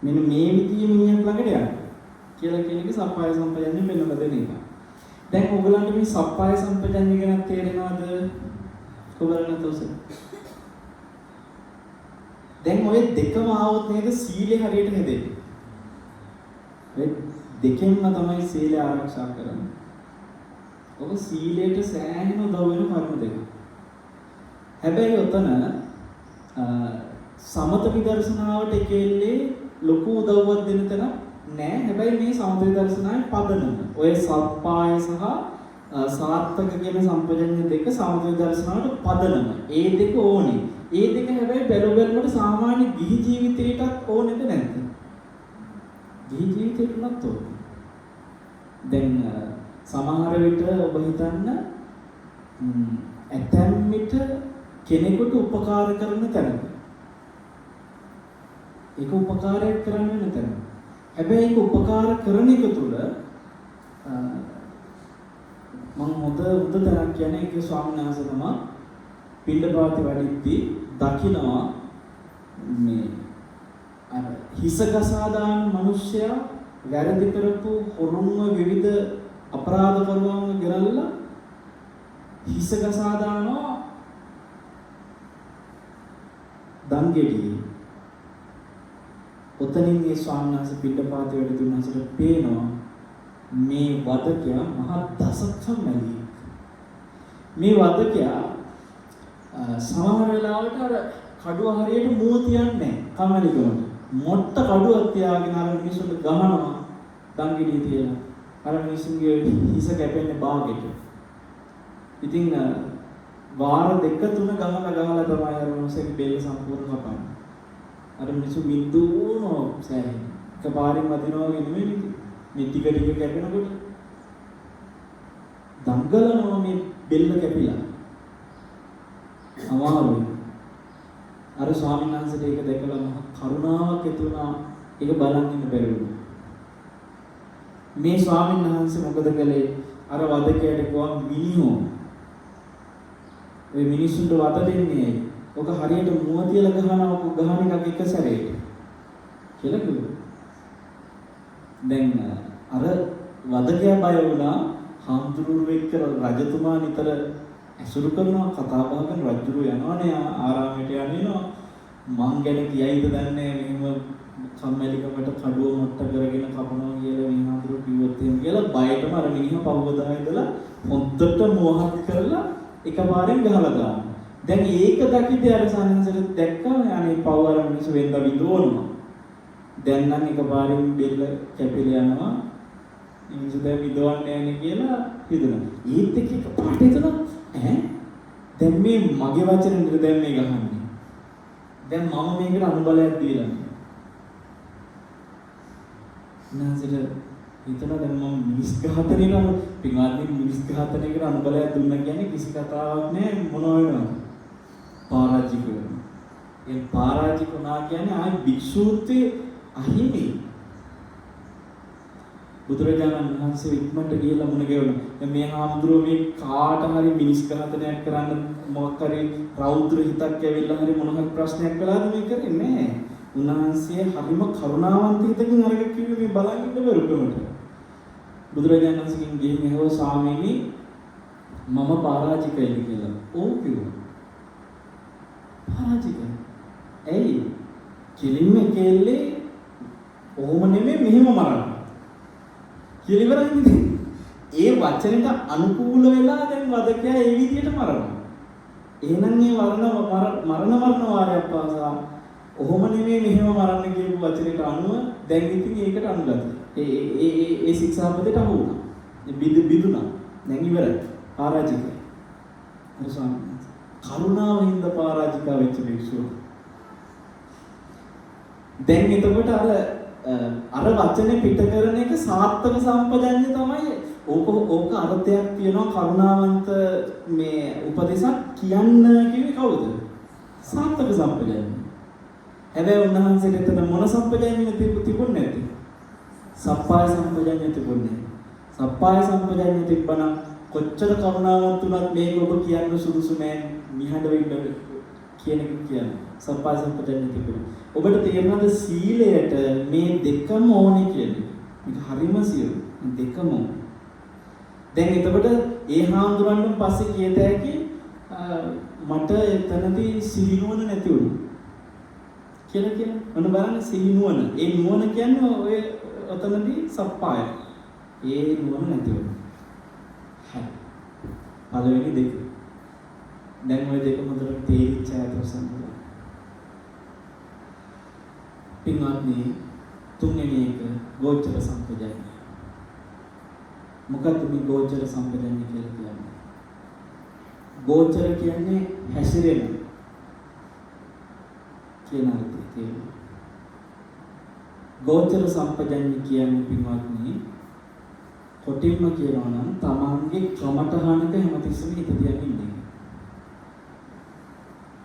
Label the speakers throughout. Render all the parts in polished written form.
Speaker 1: මෙන්න මේ විදිහේ මිනිහක් ළඟට යන්න කියලා කියන එක සප්පාය සම්පජඤ්ඤය වෙනවද දෙන එක. දැන් ඔයගලන්ට මේ සප්පාය සම්පජඤ්ඤය ගැන තේරෙනවද? කොබලන තෝස. දැන් ඔය දෙකම ආවොත් නේද සීලේ හරියට හැදෙන්නේ. ඒ දෙකෙන්ම තමයි සීලය ආරක්ෂා කරන්නේ. ඔබ සීලයට සෑහෙන උදව් වෙන කර්ම දෙක. හැබැයි ඔතන සමත විදර්ශනාවට එකෙල්ලේ ලොකු උදව්වක් දෙන්න තැන නෑ. හැබැයි මේ සමත විදර්ශනාවේ පදනම ඔය සප්පාය සහ සාර්ථක කියන සම්පජඤ්ඤය දෙක සමත විදර්ශනාවට පදනම. ඒ දෙක ඕනේ. ඒ දෙක හැබැයි බැලුවලට සාමාන්‍ය ගිහි ජීවිතයටත් ඕනේද නැද්ද? ගිහි ජීවිතේටත් ඕනේ. දැන් සමහර විට ඔබ හිතන්න ඇතැම් විට කෙනෙකුට උපකාර කරන තැනක ඒක උපකාරයක් කරන්න වෙන තැන. හැබැයි ඒක උපකාර කරන එක තුළ මම හොඳ තැනක් කියන්නේ ඒක ස්වාමීන් වහන්සේ තමයි පිළිපාති වඩිද්දී දකිනවා මේ අර හිස ගසා දාන මිනිස්සයා වැරදි කරපු හොරුන්ව විවිධ අපරාධ කරුවන්ව ගෙනල්ලා හිස ගසා දානවා දංගෙඩියේ. ඔතනින් මේ ස්වාමීන් වහන්සේ පිටපාත වැඩ දුන්නාසට පේනවා මේ වදකයා මහා දසකම්මැලි. මේ වදකයා සමහර වෙලාවට අර කඩුව හරියට මුව තියන්නේ නැහැ කමලිකමට. මොට්ට කඩුවක් තියාගෙන අර මිනිස්සුන්ට ගහනවා දංගෙඩිය තියලා. අර මිනිස්සුන්ගේ හිස කැපෙන්නේ බාගෙට. ඉතින් වාර දෙක තුන ගහලා තමයි අර මිනිස්සුගේ බෙල්ල සම්පූර්ණ කපන්නේ. අර මිනිස්සු මිදුණෝ සෑහෙන. එකපාරින් වදිනවා නෙමෙයි මේ ටික කැපෙනකොට. දංගලනවා මේ බෙල්ල කැපිලා. අමාරුයි. අර ස්වාමීන් වහන්සේට ඒක දැකලා මහ කරුණාවක් ඇති වුණා. ඒක බලන් ඉන්න බැරි වුණා. මේ ස්වාමීන් වහන්සේ මොකද කළේ? අර වදකයට ගියා මිනිහෝ. ඔය මිනිස්සුන්ට වද දෙන්නේ. ඔක හරියට මුව තියලා ගහනවා ගහන එකක් එක සැරේට. කියලා කිව්වා. දැන් අර වදකයා බය වුණා. හාමුදුරුවෝ එක්ක රජතුමා නිතර ඇසුරු කරනවා කතා බහ කරන රජුරු යනවනේ ආරාමයට යන්නේනවා. මං ගැන කියයිද දන්නේ මෙහෙම කම්මැලිකමට කඩුව මොට්ට කරගෙන කපනවා කියලා මේ හාමුදුරුවෝ කිව්වොත් එහෙම කියලා බයටම අර මිනිහා පවවදා ඉඳලා හොද්දට මොහත් කරලා එකපාරෙන් ගහලා දානවා. දැන් ඒක දකිද්දී අර සානන්සට දැක්කම අනේ පව අර මිනිස්සු වෙන්ද විදෝනවා. දැන් නම් එකපාරෙන් බෙල්ල කැපිලා යනවා. මිනිස්සු දැන් විදවන්නේ නැහැ කියලා හිතනවා. ඒත් එක්ක පාට හිතනවා දැන් මේ මගේ වචනෙන්ද දැන් මේ ගහන්නේ. දැන් මම මේකට අනුබලයක් දීලා නෑ. නැන්සට හිතනවා දැන් මම මිනිස් ඝාතනය කරන පින්වත්නි මිනිස් ඝාතනයකට අනුබලයක් දුන්නා කියන්නේ කිසි කතාවක් නෑ මොන වෙනවද? පරාජික වෙනවා. ඒ පරාජික වුණා කියන්නේ ආයි භික්ෂූත්වයේ අහිමි. බුදුරජාණන් වහන්සේ ඉක්මනට ගිහලා මුණ ගැහුණා. දැන් මේ හාමුදුරුවෝ මේ කාට හරි මිනිස් ඝාතනයක් කරන්න මොකක් හරි රෞද්‍ර හිතක් ඇවිල්ලා හරි මොන හරි ප්‍රශ්නයක් කළාද මේ කරන්නේ නෑ. උන්වහන්සේ හරිම කරුණාවන්ත හිතකින් අරගෙන කිව්වේ මේ බලන් ඉන්න බැරුකමට. බුදුරජාණන් වහන්සේගෙන් ගිහින් ඇහුවා ස්වාමීනි මම පරාජිකයි කියලා. ඔව් කිව්වා. පරාජිකයි. ඇයි? කිලින්ම කෙල්ලේ ඔහොම නෙමෙයි මෙහෙම මරන්න. කිලිවරන්නේ. ඒ වචනෙට අනුකූල වෙලා දැන් වදකයා ඒ විදිහට මරනවා. එහෙනම් මේ මරණ වාරයක් පාසා ඔහොම නෙමෙයි මෙහෙම මරන්න කියපු වචනෙට අනුව දැන් ඉතින් ඒකට අනුගත. ඒ ශික්ෂාපදයට අහු වුණා. බිදුනා. දැන් ඉවරයි. පරාජිකයි. කරුණාවෙන්ද පරාජිකා වෙච්ච භික්ෂුව. දැන් එතකොට අර වචනේ පිට කරන එක සාර්ථක සම්පජඤ්ඤය තමයි. ඕක අර්ථයක් තියෙනවා කරුණාවන්ත මේ උපදේශක් කියන්න කිව්වේ කවුද? සාර්ථක සම්පජඤ්ඤය. හැබැයි උන්වහන්සේට එතන මොන සම්පජඤ්ඤය තිබුණේ නැති? සප්පාය සම්පජඤ්ඤය තිබුණේ. සප්පාය සම්පජඤ්ඤය තිබ්බනම් කොච්චර කරුණාවන්ත උනත් මේක ඔබ කියන්න සුදුසු නෑ. නිහඬ වෙන්න කියන එක කියන්නේ. සප්පාය සම්පජඤ්ඤය තිබුණා. ඔබට තේරෙනවද සීලයට මේ දෙකම ඕනේ කියන්නේ? මේක හරිම සියුම්. දෙකම. දැන් එතකොට ඒ හාමුදුරන්ගෙන් පස්සේ කියත හැකි මට එතනදී සිහිනුවන නැති වුණා. කියලා. ඔන්න බලන්න සිහිනුවන. ඒ නුවණ කියන්නේ ඔය එතනදී සප්පාය. ඒ නුවණ නැති වුණා. හරි. පළවෙනි දෙක. දැන් ওই දෙක හොඳට තේරිච්ච අය ප්‍රසන්න. පින්වත්නි තුන්වෙනි එක ගෝචර සම්පජඤ්ඤය. මොකක්ද මේ ගෝචර සම්පජඤ්ඤය කියලා කියන්නේ? ගෝචර කියන්නේ හැසිරෙන කියන අර්ථය තියෙනවා. ගෝචර සම්පජඤ්ඤය කියන්නේ පින්වත්නි කොටින්ම කියනවා නම් තමන්ගේ ක්‍රමටහනක හැමතිස්සෙම හිත තියන්නේ ඉන්නේ.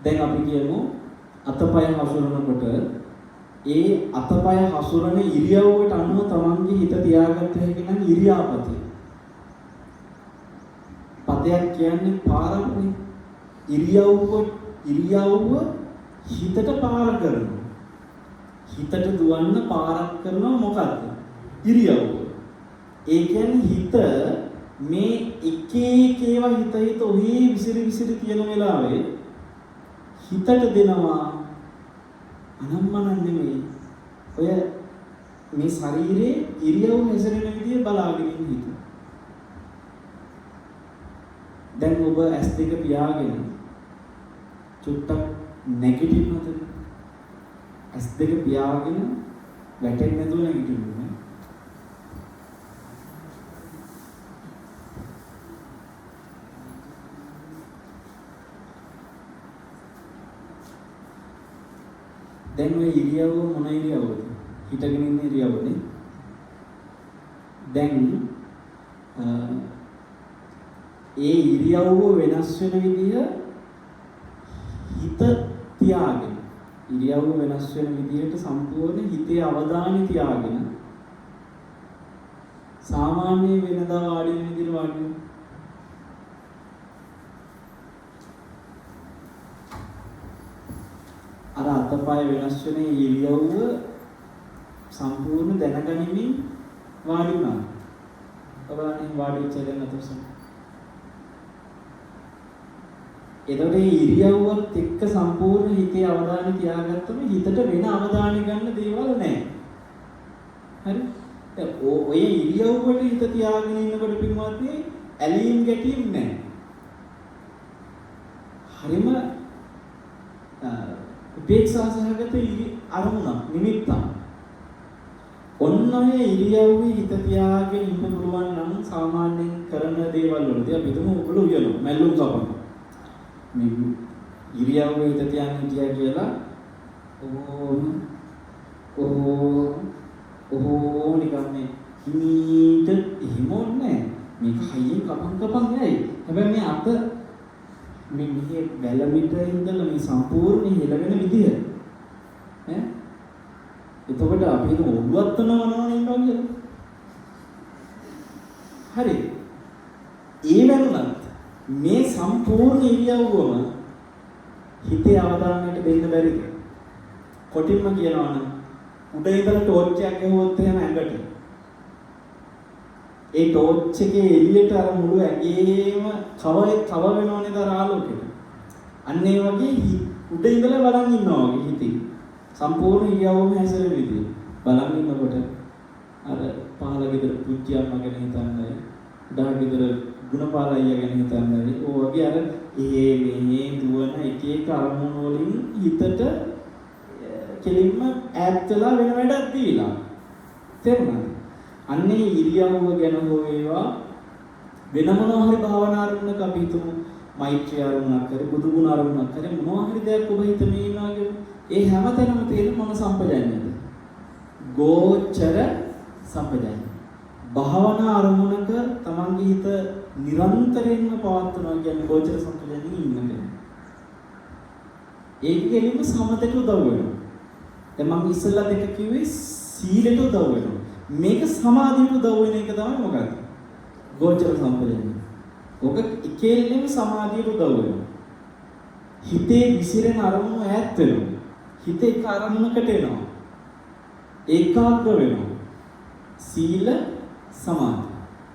Speaker 1: දැන් අපි කියමු අතපය හසුරනකොට ඒ අතපය හසුරන ඉරියව්වට අනුව තමන්ගේ හිත තියාගත්ත හැකි නම් ඉරියාපතේ. පදයක් කියන්නේ පාරක්නේ. ඉරියව්ව හිතට පාර කරනවා. හිතට දුවන්න පාරක් කරනවා මොකද්ද? ඉරියව්ව. ඒ කියන්නේ හිත මේ එක ඒවා හිත ඔහි විසිරි තියෙන වෙලාවේ හිතට දෙනවා අනම්මන නෙමෙයි. ඔය මේ ශරීරයේ ඉරියව් හැසිරෙන විදිය බලාගෙන ඉන්න හිත. දැන් ඔබ S2 පියාගෙන චුට්ටක් නැගිටින්නද? S2 පියාගෙන වැටෙන්නේ නැතුව නැගිටින්න. දැන් ඔය ඉරියව්ව මොන ඉරියව්වද? හිටගෙන ඉන්න ඉරියව්වනේ. දැන් ඒ ඉරියව්ව වෙනස් වෙන විදිය හිත තියාගෙන ඉරියව්ව වෙනස් වෙන විදියට සම්පූර්ණ හිතේ අවධානය තියාගෙන සාමාන්‍ය වෙනදා වාඩි වෙන විදියට වාඩි වෙන්න. අර අතපය වෙනස් වෙන ඉරියව්ව සම්පූර්ණ දැනගනිමින් වාඩි වුණා. ඔබලානේ වාඩි වෙච්ච දැන් අතසම්. එතකොට මේ ඉරියව්වත් එක්ක සම්පූර්ණ හිතේ අවධානය තියාගත්තම හිතට වෙන අවධානය ගන්න දේවල් නැහැ. හරි? දැන් ඔය ඉරියව්වට හිත තියාගෙන ඉන්නකොට පින්වත්නි ඇලීම් ගැටීම් නැහැ. හරිම උපේක්ෂා සහගත අරමුණක් නිමිත්තක්. ඔන්න ඔය ඉරියව්වේ හිත තියාගෙන ඉන්න පුළුවන් නම් සාමාන්‍යයෙන් කරන දේවල් වලදී අපි හිතමු ඔයගොල්ලෝ උයනවා මැල්ලුම් කපනවා. මේ ඉරියව්වේ හිත තියාගෙන හිටියා කියලා ඕ නිකන් මේ හිමීට එහෙම ඕනේ මේක හයියෙන් කපන් යයි. හැබැයි මේ අත මේ වැලමිට ඉඳලා මේ සම්පූර්ණ හෙලවෙන විදිය ඈ එතකොට අපි හිතමු ඔළුවත් නවනවන ඉන්නවා කියලා. හරි. ඒ වෙනුනත් මේ සම්පූර්ණ ඉරියව්වම හිතේ අවධානයට දෙන්න බැරිද? කොටින්ම කියනවා නම් උඩ ඉඳලා ටෝච් එකක් ගහුවොත් එහෙම ඇඟට ඒ ටෝච් එකේ එළියට අර මුළු ඇඟේම කව වෙනවනේ දර ආලෝකෙට. අන්න ඒ වගේ උඩ ඉඳලා බලන් ඉන්නවා වගේ හිතේ. සම්පූර්ණ ඉරියව්වම හැසිරෙන විදිය. බලන් ඉන්නකොට අර පහළ ගෙදර පුංචි අම්මා ගැන හිතන්නේ, උඩ ගෙදර ගුණපාල අයියා ගැන හිතන්නේ. ඕ වගේ අර මේ දුවන එක එක අරමුණු වලින් හිතට කෙලින්ම ඈත් වෙලා වෙන වැඩක් දීලා. තේරුණාද? අන්නේ ඉරියව්ව ගැන හෝ වේවා වෙන මොනවා හරි භාවනා අරමුණක අපි හිතමු මෛත්‍රී අරමුණක් කරේ බුදු ගුණ අරමුණක් කරේ මොනවා හරි දෙයක් ඔබ හිතේ ඉන්නවා කියමු. ඒ හැමතැනම තියෙන මොන සම්පජඤ්ඤයද? ගෝචර සම්පජඤ්ඤය. භාවනා අරමුණක තමන්ගේ හිත නිරන්තරයෙන්ම පවත්වනවා කියන්නේ ගෝචර සම්පජඤ්ඤයේ ඉන්න කෙනා. ඒක කෙලින්ම සමතට උදව් වෙනවා. දැන් මම ඉස්සෙල්ලා දෙක කිව්වේ සීලයට උදව් වෙනවා. මේක සමාධියට උදව් වෙන එක තමයි මොකක්ද? ගෝචර සම්පජඤ්ඤය. ඔක එකෙල්ලෙම සමාධියට උදව් වෙනවා. හිතේ විසිරෙන අරමුණු ඈත් වෙනවා. හිත එක අරමුණකට එනවා. ඒකාග්‍ර වෙනවා. සීල සමාධි.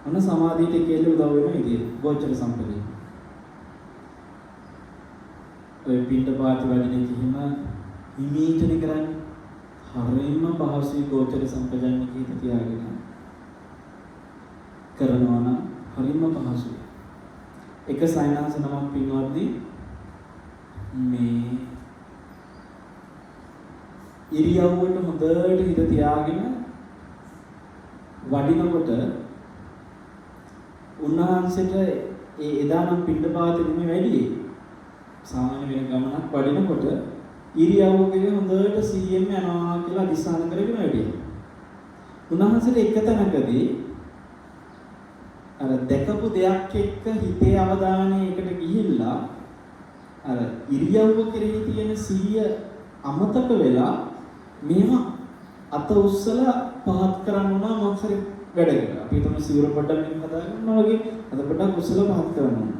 Speaker 1: මොන සමාධියට කියලා උදව් වෙනවා ඉතින් ගෝචර සම්පදේ. ඔය පිට පාති වදිනේ කිහිම හිමීටනේ කරන්නේ. හරියම පහසුයි ගෝචර සම්පජන්‍ය කීත තියාගෙන කරනවා නම් හරියම පහසුයි. එක සයනාස නමක් පින්වත්නි මේ ඉරියව්වට හොඳට හිත තියාගෙන වඩිනකොට උන්වහන්සේට ඒ එදා නම් පිටපාතෙ නෙමෙයි වැඩි. සාමාන්‍ය වෙන ගමනක් වඩිනකොට ඉරියව්වකේ හොඳට 100න් යනවා කියලා අදිස්ථාන කරගෙන වැඩියි. උන්වහන්සේට එක තැනකදී අර දැකපු දෙයක් එක්ක හිතේ අවධානය එකට ගිහිල්ලා අර ඉරියව්ව කෙරෙහි තියෙන 100 අමතක වෙලා මේව අත උස්සලා පහත් කරන්න උනා මොකක් හරි වැඩකට. අපි හිතමු සිවුර පොඩ්ඩක් මෙහෙම හදා ගන්නවා වගේ අත පොඩ්ඩක් උස්සලා පහත් කරන්න ඕන.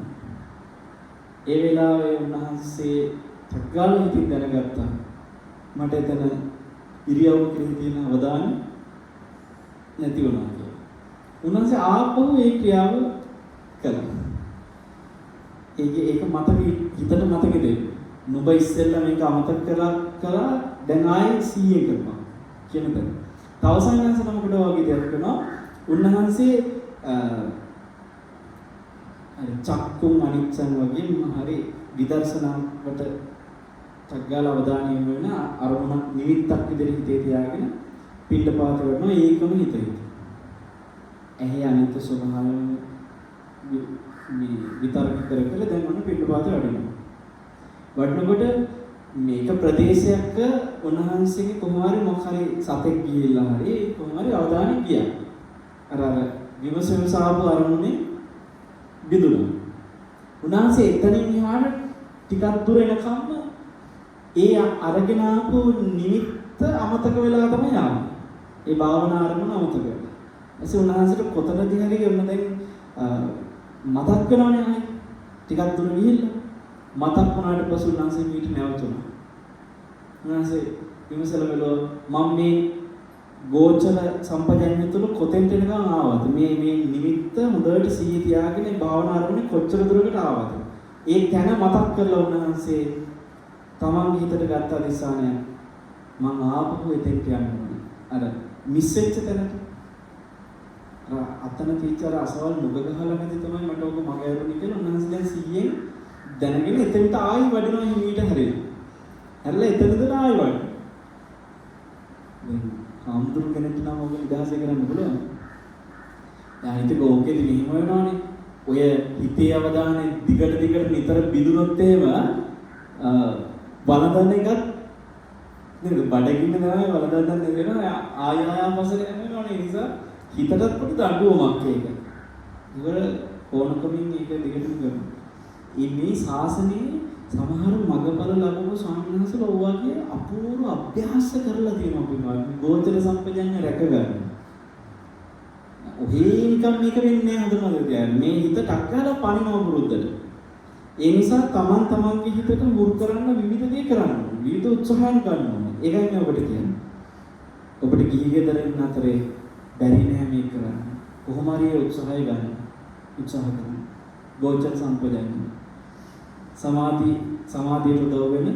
Speaker 1: ඒ වෙලාවේ උන්වහන්සේ තග්ගාල හිතින් දැනගත්තා මට එතන ඉරියව්ව කෙරෙහි තියෙන අවධානය නැති වුණා කියලා. උන්වහන්සේ ආපහු ඒ ක්‍රියාව කළා. ඒක මතක හිතට මතකෙද? නුඹ ඉස්සෙල්ලා මේක අමතක කළා දැන් ආයේ 100 කරපන් කියන තැන. තව සංඥාස නමකට වගේ දෙයක් කරනවා. උන්වහන්සේ අර චක්කුම් අනිච්චන් වගේ හරි විදර්ශනාවට තග්ගාල අවධානය යොමු වෙන අරමුණක් නිමිත්තක් විදිහට හිතේ තියාගෙන පිටපාත කරනවා. ඒකම හිතේ. එහි අනිත්‍ය ස්වභාවය මේ විතරක කර දැන් මොන පිටපාත වඩිනවා. වඩනකොට මේක ප්‍රදේශයක උන්වහන්සේගේ කොහොම හරි මොකක් හරි සතෙක් ගිහිල්ලා හරි කොහොම හරි අවධානය ගියා. අර විමසම සාපු අරමුණේ බිඳුණා. උන්වහන්සේ එතනින් එහාට ටිකක් දුර එනකම්ම ඒ අරගෙන ආපු නිමිත්ත අමතක වෙලා තමයි ආවේ. ඒ භාවනා අරමුණ අමතක වෙලා. එසේ උන්වහන්සේට කොතනදී හරි ඔන්න දැන් මතක් වෙනවනේ ආයේ. ටිකක් දුර ගිහිල්ලා මතක් වුණාට පස්සේ උන්වහන්සේ මීට නැවතුණා. උන්වහන්සේ විමසලා බලුවා මම මේ ගෝචර සම්පජන්‍ය තුල කොතෙන්ට එනකම් ආවද? මේ නිමිත්ත හොඳට සිහිය තියාගෙන භාවනා අරමුණේ කොච්චර දුරකට ආවද? ඒ තැන මතක් කරලා උන්වහන්සේ තමන්ගේ හිතට ගත්ත අදිස්ථානය මම ආපහු එතෙන්ට යන්න ඕනේ. අර මිස් වෙච්ච තැනට. අතන තීචර අසවල් නුග ගහලා නැති තමයි මට ඔක මග ඇරුණේ කියලා උන්වහන්සේ දැන් 100න් දැනගෙන එතනට ආයි වඩිනවා හිමීට හරියට. හැරලා එතනද ආයි වඩිනවා. ආම්දුරු කෙනෙක්ට නම් ඔක නිදහස කරන්න පුළුවන්. දැන් හිතේ ඕකෙදි මෙහෙම වෙනවනේ. ඔය හිතේ අවධානය දිගට නිතර බිඳුනොත් එහෙම වලදන්න එකත් නේද බඩගින්න තමයි වලදන්න නෙවෙනවා ආයාපසට යනවනේ. ඒ නිසා හිතටත් පොඩි දඬුවමක් ඒක. ඉවර ඕනකමින් ඒක දිගටම කරනවා. මේ ශාසනයේ සමහර මගපල ලැබුණු ස්වාමීන් වහන්සේලා ඔවාගේ අපූර්ව අභ්‍යාස කරලා තියෙනවා පින්වත්. ගෝචර සම්පජඤ්ඤය රැක ගන්න. ඔහේ නිකම් මේක වෙන්නේ හදනවද මේ හිත ටක්කාලා පනිනව පුරුද්දට. ඒ නිසා තමන්ගේ හිතට මුල් කරන්න විවිධ දේ කරන්න ඕනේ. විවිධ උත්සාහයන් ගන්න ඕනේ. ඒකයි මම ඔබට කියන්නේ. ඔබට ගිහි ගෙදර ඉන්න අතරේ බැරි නෑ මේක කරන්න. කොහොම හරි උත්සාහය ගන්න. උත්සාහ කරන්න. ගෝචර සම්පජඤ්ඤය සමාධියට උදව් වෙන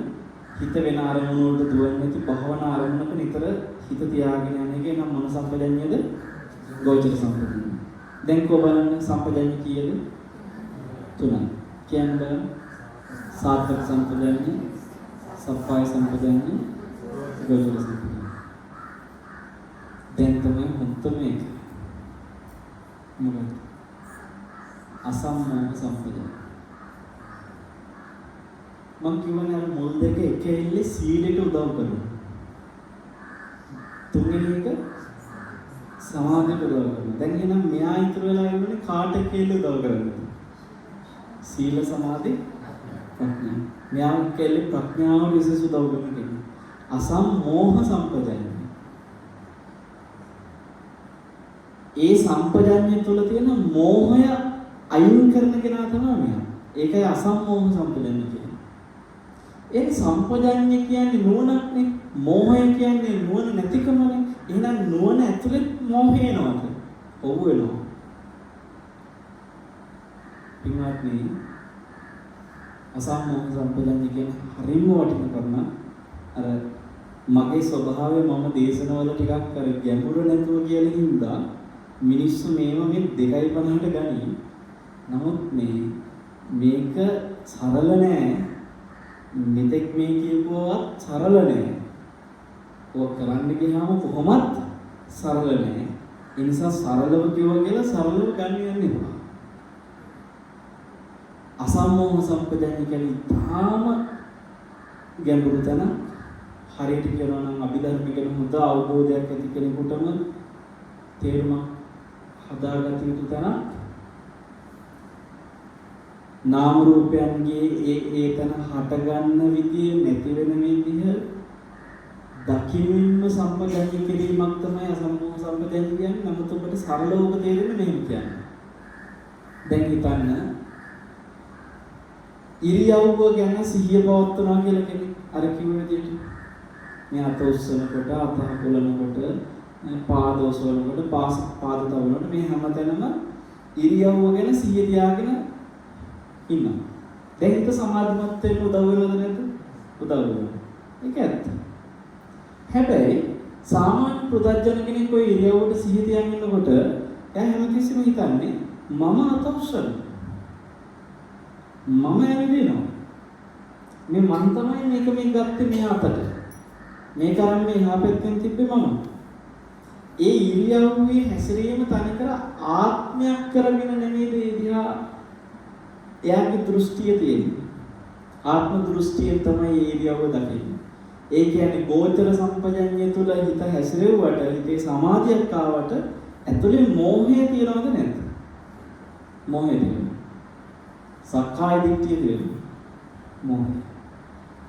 Speaker 1: හිත වෙන අරමුණු වලට දුවන්නේ නැති භවනා අරමුණක නිතර හිත තියාගෙන යන එක නම් මොන සම්පජඤ්ඤයද? ගෝචර සම්පජඤ්ඤය. දැන් කො බලන්න සම්පජඤ්ඤය කීයද? 3යි. කියන්න බලන්න. සාත්‍වික සම්පජඤ්ඤය, සප්පාය සම්පජඤ්ඤය, ගෝචර සම්පජඤ්ඤය. දැන් තමයි හොඳම එක. මොකක්ද? අසම්මෝහ සම්පජඤ්ඤය. මම කියවනේ අර මුල් දෙක එක එල්ලේ සීලයට උදව් කරනවා. තුන්වෙනි එක සමාධියට උදව් කරනවා. දැන් එහෙනම් මෙයා ඉතුරු වෙලා ඉන්නේ කාට කියලා උදව් කරන්නේ? සීල සමාධි ප්‍රඥා. මෙයා කියලා ප්‍රඥාව විශේෂ උදව් කරන කෙනෙක්. අසම්මෝහ සම්පජඤ්ඤය. ඒ සම්පජඤ්ඤය තුළ තියෙන මෝහය අයින් කරන කෙනා තමයි මෙයා. ඒකයි අසම්මෝහ සම්පජඤ්ඤය කියන්නේ. ඒ සම්පජඤ්ඤය කියන්නේ නුවණක්නේ. මෝහය කියන්නේ නුවණ නැතිකමනේ. එහෙනම් නුවණ ඇතුලේ මෝහය එනවද? ඔව් වෙනවා. පින්වත්නි අසම්මෝහ සම්පජඤ්ඤය කියන්නේ හරිම වටින කරුණ. අර මගේ ස්වභාවය මම දේශනවල ටිකක් අර ගැඹුරු නැතුව කියලා හින්දා මිනිස්සු මේව මේ 2.50ට ගනි. නමුත් මේක සරල නෑ. මෙතෙක් මේ කියපුවත් සරල නෑ. ඔය කරන්න ගියාම කොහොමත් සරල නෑ. ඒ නිසා සරලව කිව්වා කියලා සරලව ගන්න යන්න එපා. අසම්මෝහ සම්පජඤ්ඤය කියන්නේ තාම ගැඹුරු තැන. හරියට කියනවා නම් අභිධර්ම ගැන හොඳ අවබෝධයක් ඇති කෙනෙකුටම තේරුමක් හදාගත යුතු තැන. නාම රූපයන්ගේ ඒ තැන හටගන්න විදිය නැති වෙන විදිය දකිමින්ම සම්පජඤ්ඤ කිරීමක් තමයි අසම්මෝහ සම්පජඤ්ඤය කියන්නේ. නමුත් ඔබට සරලව ඔබ තේරෙන්නේ මෙහෙම කියන්නේ. දැන් හිතන්න ඉරියව්ව ගැන සිහිය පවත්වනවා කියලා කෙනෙක් අර කිව්ව විදිහට මේ අත උස්සනකොට අත හකුලනකොට පාද ඔසවනකොට පාද තවනකොට මේ හැමතැනම ඉරියව්ව ගැන සිහිය තියාගෙන ඉන්නවා. දැන් හිත සමාධිමත් වෙන්න උදව් වෙනවද නැද්ද? උදව් වෙනවා. ඒක ඇත්ත. හැබැයි සාමාන්‍ය පුදජන කෙනෙක් ඔය ඉරියව්වට සිහිය තියාගෙන ඉන්නකොට එයා හැමතිස්සෙම හිතන්නේ මම අත උස්සනවා. මම ඇවිදිනවා. මේ මන් තමයි මේක මේ ගත්තේ මේ අතට. මේ කරන්නේ එහා පැත්තෙන් තිබ්බේ මම. ඒ ඉරියව්වේ හැසිරීම තනිකර ආත්මයක් කරගෙන නෙමෙයි ඒ දිහා එයාගේ දෘෂ්ටිය තියෙන්නේ. ආත්ම දෘෂ්ටියෙන් තමයි ඒ ඉරියව්ව දකින්නේ. ඒ කියන්නේ ගෝචර සම්පජඤ්ඤය තුළ හිත හැසිරෙව්වට හිතේ සමාධියක් ආවට ඇතුලේ මෝහය තියනවද නැද්ද? මෝහය තියෙනවා. සක්කාය දිට්ඨිය තියෙනවා. මෝහය.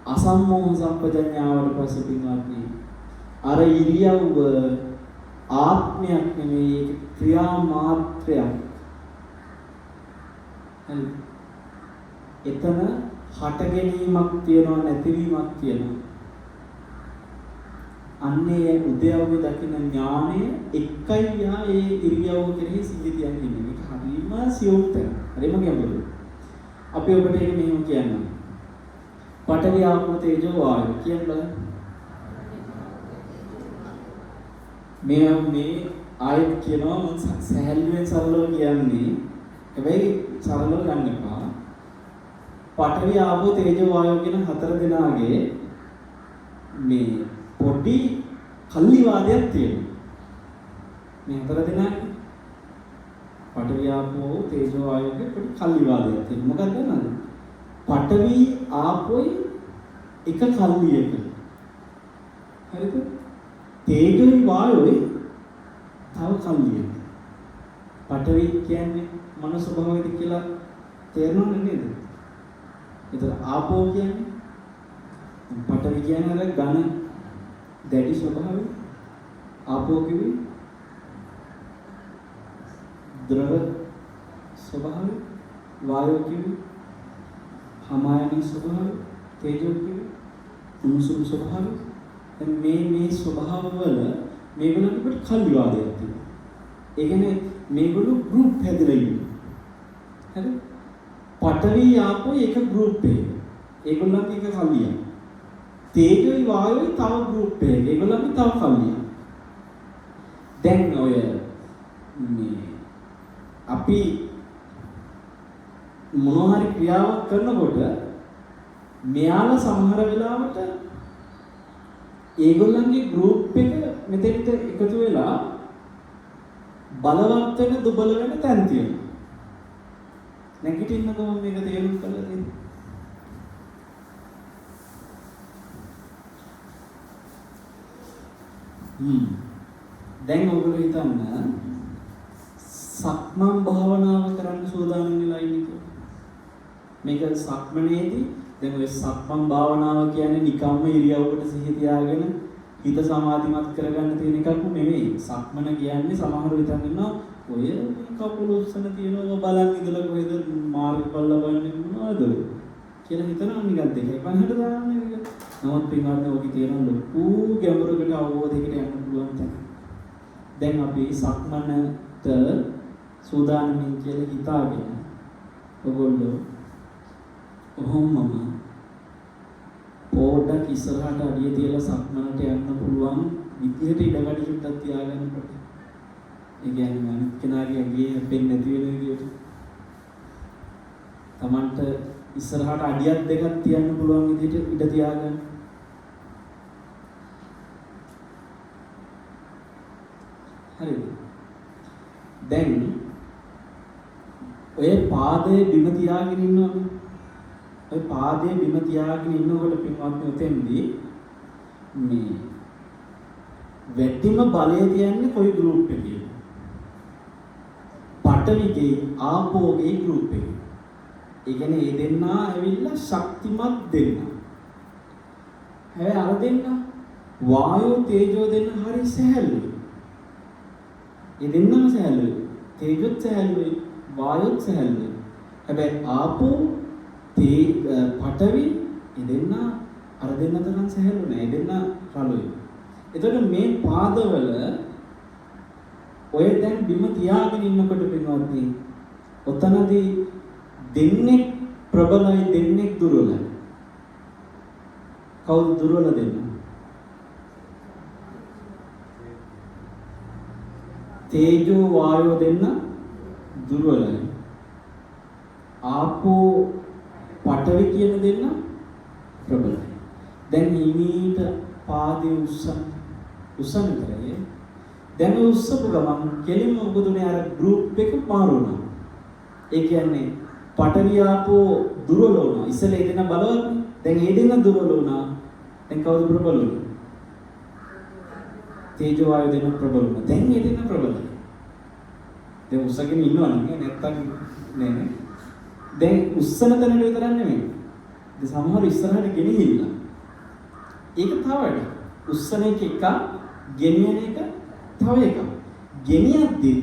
Speaker 1: අසම්මෝහ සම්පජඤ්ඤාවට පස්සේ පින්වත්නි අර ඉරියව්ව ආත්මයක් නෙමෙයි ඒක ක්‍රියා මාත්‍රයක්. හරි. එතන හට ගැනීමක් තියෙනවා නැතිවීමක් තියෙනවා. අන්නේ උද්‍යව්‍ය දකින්න ඥානය එකයි යා ඒ ඉරියව්ව කෙරෙහි සිහිය තියන්නේ ඉන්නේ. මේක හරිම සියුම්ත. හරිම ගැඹුරුයි. අපි ඔබට ඒක මෙහෙම කියන්නම්. පඨවි ආපෝ තේජෝ වායෝ කියන බලන්න. මේ ආයත් කියනවා මම සහැල්ලුවෙන් සරලව කියන්නේ. හැබැයි සරලව ගන්න එපා. පඨවි ආපෝ තේජෝ වායෝ කියන හතර දෙනාගේ මේ පොඩි කල්ලිවාදයක් තියෙනවා. මේ හතර දෙනාගේ පඨවි ආපෝ තේජෝ වායෝගේ පොඩි කල්ලිවාදයක් තියෙනවා. මොකක්ද දන්නවද? පඨවි ආපෝයි එක කල්ලියක. හරිද? තේජෝයි වායෝයි තව කල්ලියක. පඨවි කියන්නේ මනස ස්වභාවයද කියලා තේරෙනවද නේද? ඒතර ආපෝ කියන්නේ පඨවි කියන්නේ අර ඝන දැඩි ස්වභාවය. ආපෝ කිව්වේ ද්‍රව ස්වභාවය. වායෝ කිව්වේ හමායනික ස්වභාවය. තේජෝ කිව්වේ උණුසුම් ස්වභාවය. දැන් මේ ස්වභාවවල මේගොල්ලන්ට පිට කල්ලිවාදයක් තියෙනවා. ඒ කියන්නේ මේගොල්ලෝ ගෲප් හැදලා ඉන්නවා. හරි? පඨවි ආපෝ එක ගෲප් එකක. ඒගොල්ලන්ගේ එක කල්ලියක්. තේජෝයි වායෝයි තව ගෲප් එකක. ඒගොල්ලන්ගේ තව කල්ලියක්. දැන් ඔය මේ අපි මොනවා හරි ක්‍රියාවක් කරනකොට මෙයාලා සමහර වෙලාවට ඒගොල්ලන්ගේ ගෲප් එක මෙතෙන්ට එකතු වෙලා බලවත් වෙන දුබල වෙන තැන් තියෙනවා. නැගිටින්නකම මේක තේරුම් කරලා දෙන්න. දැන් ඔයගොල්ලෝ හිතන්න සක්මන් භාවනාව කරන්න සූදානම් වෙලා ඉන්නේ කියලා. මේක සක්මනේදී දැන් ඔය සක්මන් භාවනාව කියන්නේ නිකම්ම ඉරියව්වට සිහිය තියාගෙන හිත සමාධිමත් කරගන්න තියෙන එකක් නෙමෙයි. සක්මන කියන්නේ සමහර විටන් ඉන්නවා ඔය කකුල උස්සන තියෙනවා බලන් ඉඳලා කොහෙද මාර්ගඵල ලබන්නේ මොනවද කියලා හිතනවා නිකන් දෙකයි පහකට දාන්නේ නමුත් පින්වත්නි ඔකේ තියෙන ලොකු ගැඹුරකට අවබෝධයකට යන්න පුළුවන් තැන. දැන් අපි සක්මනට සූදානම්ින් කියලා හිතාගෙන ඔයගොල්ලෝ ඔහොමම පොඩක් ඉස්සරහට අඩිය තියලා සක්මනට යන්න පුළුවන් විදිහට ඉඩකඩ සුද්දක් තියාගන්නකොට. ඒ කියන්නේ අනිත් කෙනාගේ ඇඟේ හැපෙන්නේ නැති වෙන විදිහට. Tamanට ඉස්සරහට අඩියක් දෙකක් තියන්න පුළුවන් විදිහට ඉඩ තියාගන්න. හරිද? දැන් ඔය පාදයේ බිම තියාගෙන ඉන්නවනේ. ඔය පාදයේ බිම තියාගෙන ඉන්නකොට පින්වත්නි උතෙන්දී මේ වැටිම බලය කියන්නේ කොයි ගෲප් එකේද? පඨවිගේ ආපෝගේ ගෲප් එකේ. ඒ කියන්නේ මේ දෙන්නා ඇවිල්ලා ශක්තිමත් දෙන්නා. හැබැයි අර දෙන්නා වායෝ තේජෝ දෙන්න හරි සහැල්ලුයි. ඒ දෙන්නම සහැල්ලුයි. තේජොත් සහැල්ලුයි, වායොත් සහැල්ලුයි. හැබැයි ආපෝ පඨවි ඒ දෙන්නා අර දෙන්න තරම් සහැල්ලු නෑ. ඒ දෙන්නා රළුයි. එතකොට මේ පාදවල ඔය දැන් බිම තියාගෙන ඉන්නකොට පින්වත්නි ඔතනදී දෙන්නේ ප්‍රබලයි දෙන්නේ දුර්වලයි. කවුද දුර්වල දෙන්න? තේජෝ වායෝ දෙන්න දුර්වලයි. ආපෝ පඨවි කියන දෙන්න ප්‍රබලයි. දැන් හිමීට පාදයේ උස්සන කරේ. දැන් උස්සපු ගමන් කෙලින්ම උගුදුනේ අර ගෲප් එක මාරු වුණා. ඒ කියන්නේ පඨවි ආපෝ දුර්වල වුණා. ඉස්සෙල්ලා ඒ දෙන්න බලවත්. දැන් ඒ දෙන්න දුර්වල වුණා. දැන් කවුද ප්‍රබල වුනේ? තේජෝ වායෝ දෙන්න ප්‍රබල වුණා. දැන් ඒ දෙන්න ප්‍රබලයි. දැන් උස්සගෙන ඉන්නවනේ නැත්තම් නෑ. දැන් උස්සන තැනට විතරක් නෙමෙයි. දැන් සමහර ඉස්සරහට ගෙනිහිල්ලා. ඒක තව වැඩ. උස්සන එක ගෙනියන එක තව එකක්. ගෙනියද්දී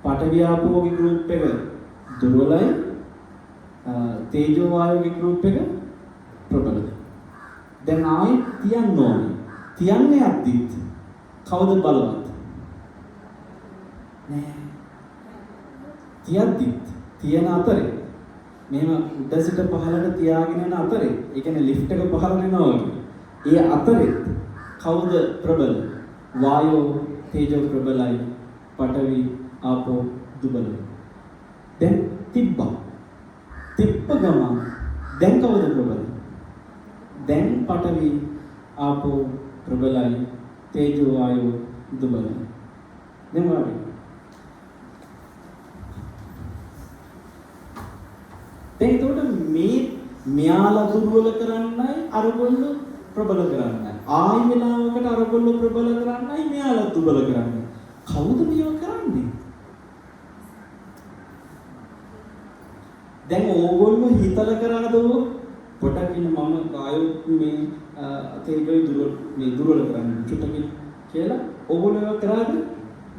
Speaker 1: පඨවි ආපෝගේ ගෲප් එක දුර්වලයි. තේජෝ වායෝගේ ගෲප් එක ප්‍රබලයි. දැන් ආයෙ තියන්න ඕනේ. තියන්නේ අද්දිත් කවුද බලවත්? නෑ. තියද්දිත් තියන අතරේ මෙහෙම උඩ සිට පහළට තියාගෙන යන අතරේ ඒ කියන්නේ ලිෆ්ට් එක පහළට යනවා වගේ. ඒ අතරේ කවුද ප්‍රබල? වායෝ තේජෝ ප්‍රබලයි, පඨවි ආපෝ දුබලයි. දැන් තිබ්බ ගමන් දැන් කවුද ප්‍රබල? දැන් පඨවි ආපෝ ප්‍රබලයි, තේජෝ වායෝ දුබලයි. දැන් මොනවද? දැන් ඒකට මේ මෙයාලා දුර්වල කරන්නයි අරගොල්ලෝ ප්‍රබල කරන්නයි. ආයි වෙලාවකට අරගොල්ලෝ ප්‍රබල කරන්නයි මෙයාලා දුබල කරන්නයි. කවුද මේව කරන්නේ? දැන් ඕගොල්ලෝ හිතලා කරාද පොටක් ඉන්න මම කායෝ මේ තේජෝයි දුර්වල කරන්නේ චුට්ටකින් කියලා ඕගොල්ලෝ ඒව කරාද?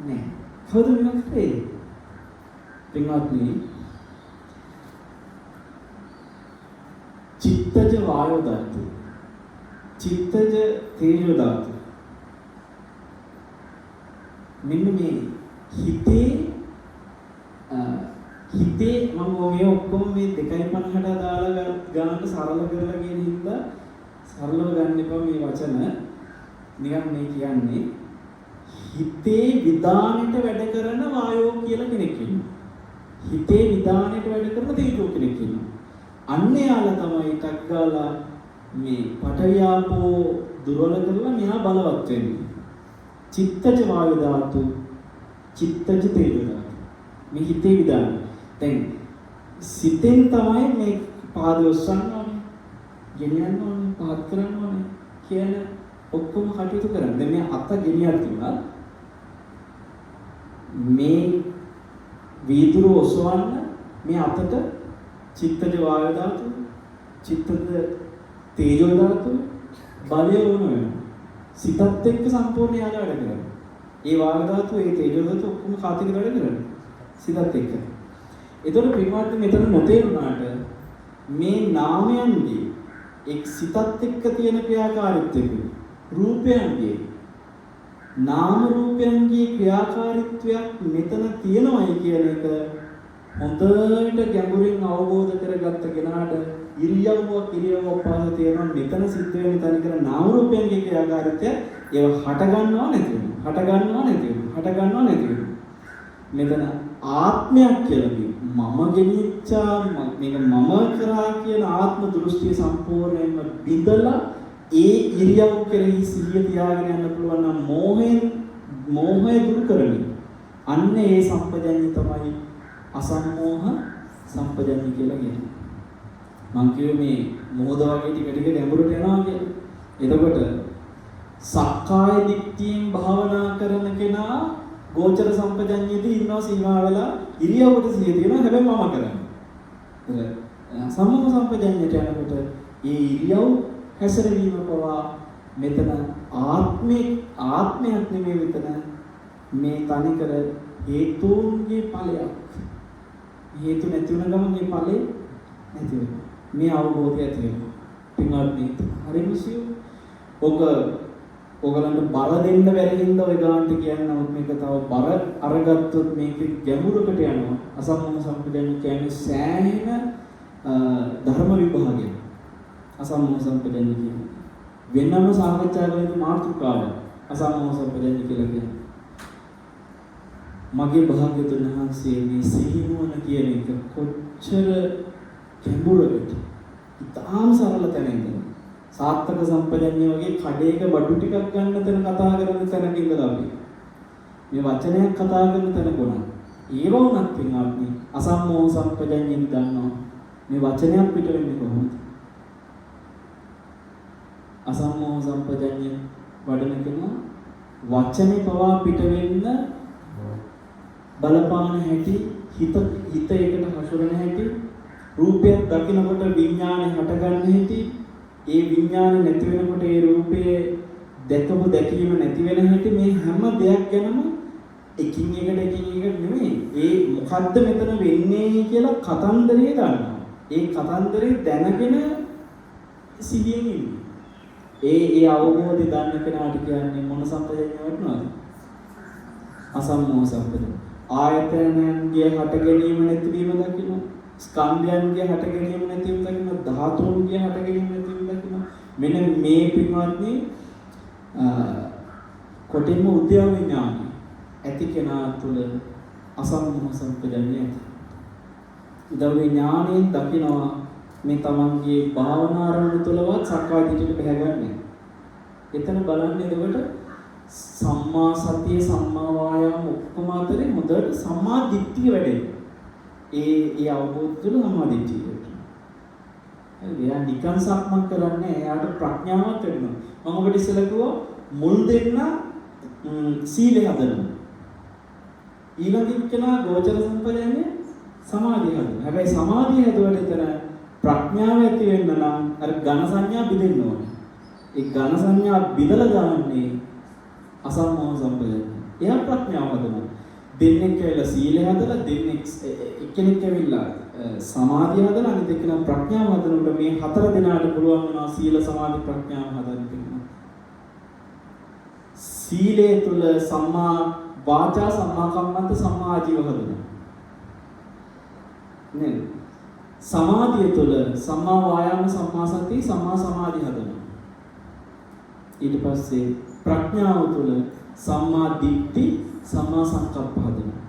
Speaker 1: නෑ. කවුද මේව කරේ? පින්වත්නි චිත්තජ වායෝ ධාතු, චිත්තජ තේජෝ ධාතු. මෙන්න මේ හිතේ මම මේ ඔක්කොම මේ 2.50ට දාලා ගන්නට සරල කරලා කියන හින්දා සරලව ගන්න එපා මේ වචන. නිකන් මේ කියන්නේ හිතේ විදානෙට වැඩ කරන වායෝ කියලා කෙනෙක් ඉන්නවා. හිතේ විදානෙට වැඩ කරන තේජෝ කෙනෙක් ඉන්නවා. අන්න යාලා තමයි ටක් ගාලා මේ පඨවි ආපෝ දුර්වල කරලා මෙහා බලවත් වෙන්නේ. චිත්තජ වායු ධාතු, චිත්තජ තේජෝ ධාතු. මේ හිතේ විදාන. දැන් සිතෙන් තමයි මේ පාද ඔස්සන්න ඕනේ, ගෙනියන්න ඕනේ, පහත් කරන්න ඕනේ කියන ඔක්කොම කටයුතු කරන්නේ. දැන් මේ අත ගෙනියන්න තිබුණා. මේ වීදුරු ඔසවන්න මේ අතට චිත්තජ වායු ධාතු, චිත්තජ තේජෝ ධාතු බලය වුණ වෙනවා. සිතත් එක්ක සම්පූර්ණ යාලා වැඩ කරනවා. ඒ වායු ධාතු, ඒ තේජෝ ධාතු ඔක්කොම කාතික වැඩ කරනවා. සිතත් එක්ක. ඒතකොට පින්වත්නි මෙතන නොතේරුණාට මේ නාමයන්ගේ එක් සිතත් එක්ක තියෙන ක්‍රියාකාරීත්වයක රූපයන්ගේ නාම රූපයන්ගේ ක්‍රියාකාරීත්වයක් මෙතන තියෙනවයි කියන එක හොඳට ගැඹුරින් අවබෝධ කරගත්ත කෙනාට ඉරියව්වක් පාස තියෙනවා මෙතන සිද්ධ වෙන තනිකර නාම රූපයන්ගේ ක්‍රියාකාරීත්වය ඒව හට ගන්නව නැති වෙනවා මෙතන ආත්මයක් කියලා මම ගෙනිච්චා මේක මම කරා කියන ආත්ම දෘෂ්ටිය සම්පූර්ණයෙන්ම බිඳලා ඒ ඉරියව් කෙරෙහි සිහිය තියාගෙන යන්න පුළුවන් නම් මෝහය දුරු කරමින් අන්න ඒ සම්පජඤ්ඤය තමයි අසම්මෝහ සම්පජඤ්ඤය කියලා කියන්නේ. මම කියුවේ මේ මොහොත වගේ ටික ටික ගැඹුරට යනවා කියලා. එතකොට සක්කාය දිට්ඨියෙන් භාවනා කරන කෙනා ගෝචර සම්පජඤ්ඤයේදී ඉන්නවා සීමා වෙලා ඉරියව්වට සිහිය තියෙනවා හැබැයි මම කරන්නේ. සම්මෝහ සම්පජඤ්ඤයට යනකොට ඒ ඉරියව් හැසිරවීම පවා මෙතන ආත්මයක් නෙමෙයි මෙතන මේ තනිකර හේතුන්ගේ ඵලයක්. හේතු නැති වුණ ගමන් මේ ඵලෙ නැති වෙනවා. මේ අවබෝධය ඇති වෙනවා. පින්වත්නි හරිම සියුම්. ඔයගලන්ට බර දෙන්න බැරි හින්දා ඔය ගානට කියන්නේ නමුත් මේක තව බර අරගත්තොත් මේක ගැඹුරකට යනවා. අසම්මෝහ සම්පජඤ්ඤය කියන්නේ සෑහෙන ධර්ම විභාගයක්. අසම්මෝහ සම්පජඤ්ඤය කියන්නේ වෙනම සාකච්ඡා කරන මාතෘකාවක්. අසම්මෝහ සම්පජඤ්ඤය කියලා කියන්නේ මගේ භාග්‍යතුන් වහන්සේ මේ සිහිනුවන කියන එක කොච්චර ගැඹුරකට ඉතාම සරල තැනකින් සාත්තක සම්පජඤ්ඤය වගේ කඩේක බඩු ටිකක් ගන්න තැන කතා කරන තැනක ඉඳලා අපි මේ වචනයක් කතා කරන තැන ගොනා ඒව වුණත් පින්වත්නි අසම්මෝහ සම්පජඤ්ඤයෙන් දන්නවා මේ වචනයක් පිට වෙන්නේ කොහොමද අසම්මෝහ සම්පජඤ්ඤය වඩන කෙනා වචනේ පවා පිට වෙන්න බලපාන හැටි හිත එකට හසුරන හැටි රූපයක් දකිනකොට විඥානය හට ගන්න හැටි ඒ විඥානය නැති වෙනකොට ඒ රූපයේ දැකපු දැකීම නැති වෙන හැටි මේ හැම දෙයක් ගැනම එකින් එකට නෙමෙයි ඒ මොකද්ද මෙතන වෙන්නේ කියලා කතන්දරේ දන්නවා ඒ කතන්දරේ දැනගෙන සිහියෙන් ඉන්නේ ඒ අවබෝධය දන්න කෙනාට කියන්නේ මොන සම්පජඤ්ඤය වටනවද අසම්මෝහ සම්පජඤ්ඤය ආයතනයන්ගේ හට ගැනීම නැතිවීම දකින්න ස්කන්ධයන්ගේ හට ගැනීම නැතිවීම දකින්න ධාතුන්ගේ හට ගැනීම නැතිවීම දකින්න මෙන්න මේ පින්වත්නි කොටින්ම උද්‍යම විඥානය ඇති කෙනා තුළ අසම්මෝහ සම්පජඤ්ඤය ඇති උදව් විඥානයෙන් දකින්නවා මේ තමන්ගේ භාවනා ආරම්භ තුළවත් සක්කාය දිට්ඨියට බැහැගන්නේ එතන බලන්නේ එතකොට සම්මා සතිය සම්මා වායාම ඔක්කොම අතරේ හොඳට සම්මා දිට්ඨිය වැඩෙනවා. ඒ අවබෝධ තුළ සම්මා දිට්ඨිය වෙනවා. එයා නිකන් සක්මන් කරන්නේ එයාට ප්‍රඥාවක් වෙනවා. මම ඔබට ඉස්සෙල්ලා කිව්වා මුල් දෙන්න සීලය හදනවා. ඊළඟින් කෙනා ගෝචර සම්පජඤ්ඤය සමාධිය හදනවා. හැබැයි සමාධිය හදුවට එතන ප්‍රඥාව ඇති වෙන්න නම් අර ඝන සංඥා බිඳෙන්න ඕනේ. ඒ ඝන සංඥා බිඳලා දාන්නේ අසම්මෝහ සම්පජඤ්ඤය. එයා ප්‍රඥාව හදනවා. දෙන්නෙක් කියලා සීලය හදලා දෙන්නෙක් එක්කෙනෙක් ඇවිල්ලා සමාධිය හදලා අනිත් එක්කෙනා ප්‍රඥාව හදනකොට මේ හතර දෙනාට පුළුවන් වෙනවා සීල සමාධි ප්‍රඥාව හදන්න කියලා. සීලය තුල සම්මා වාචා සම්මා කම්මන්ත සම්මා ආජීව හදනවා. නේද? සමාධිය තුල සම්මා වායාම සම්මා සති සම්මා සමාධි හදනවා. ඊට පස්සේ ප්‍රඥාව තුළ සම්මා දිට්ඨි සම්මා සංකප්ප හදනවා.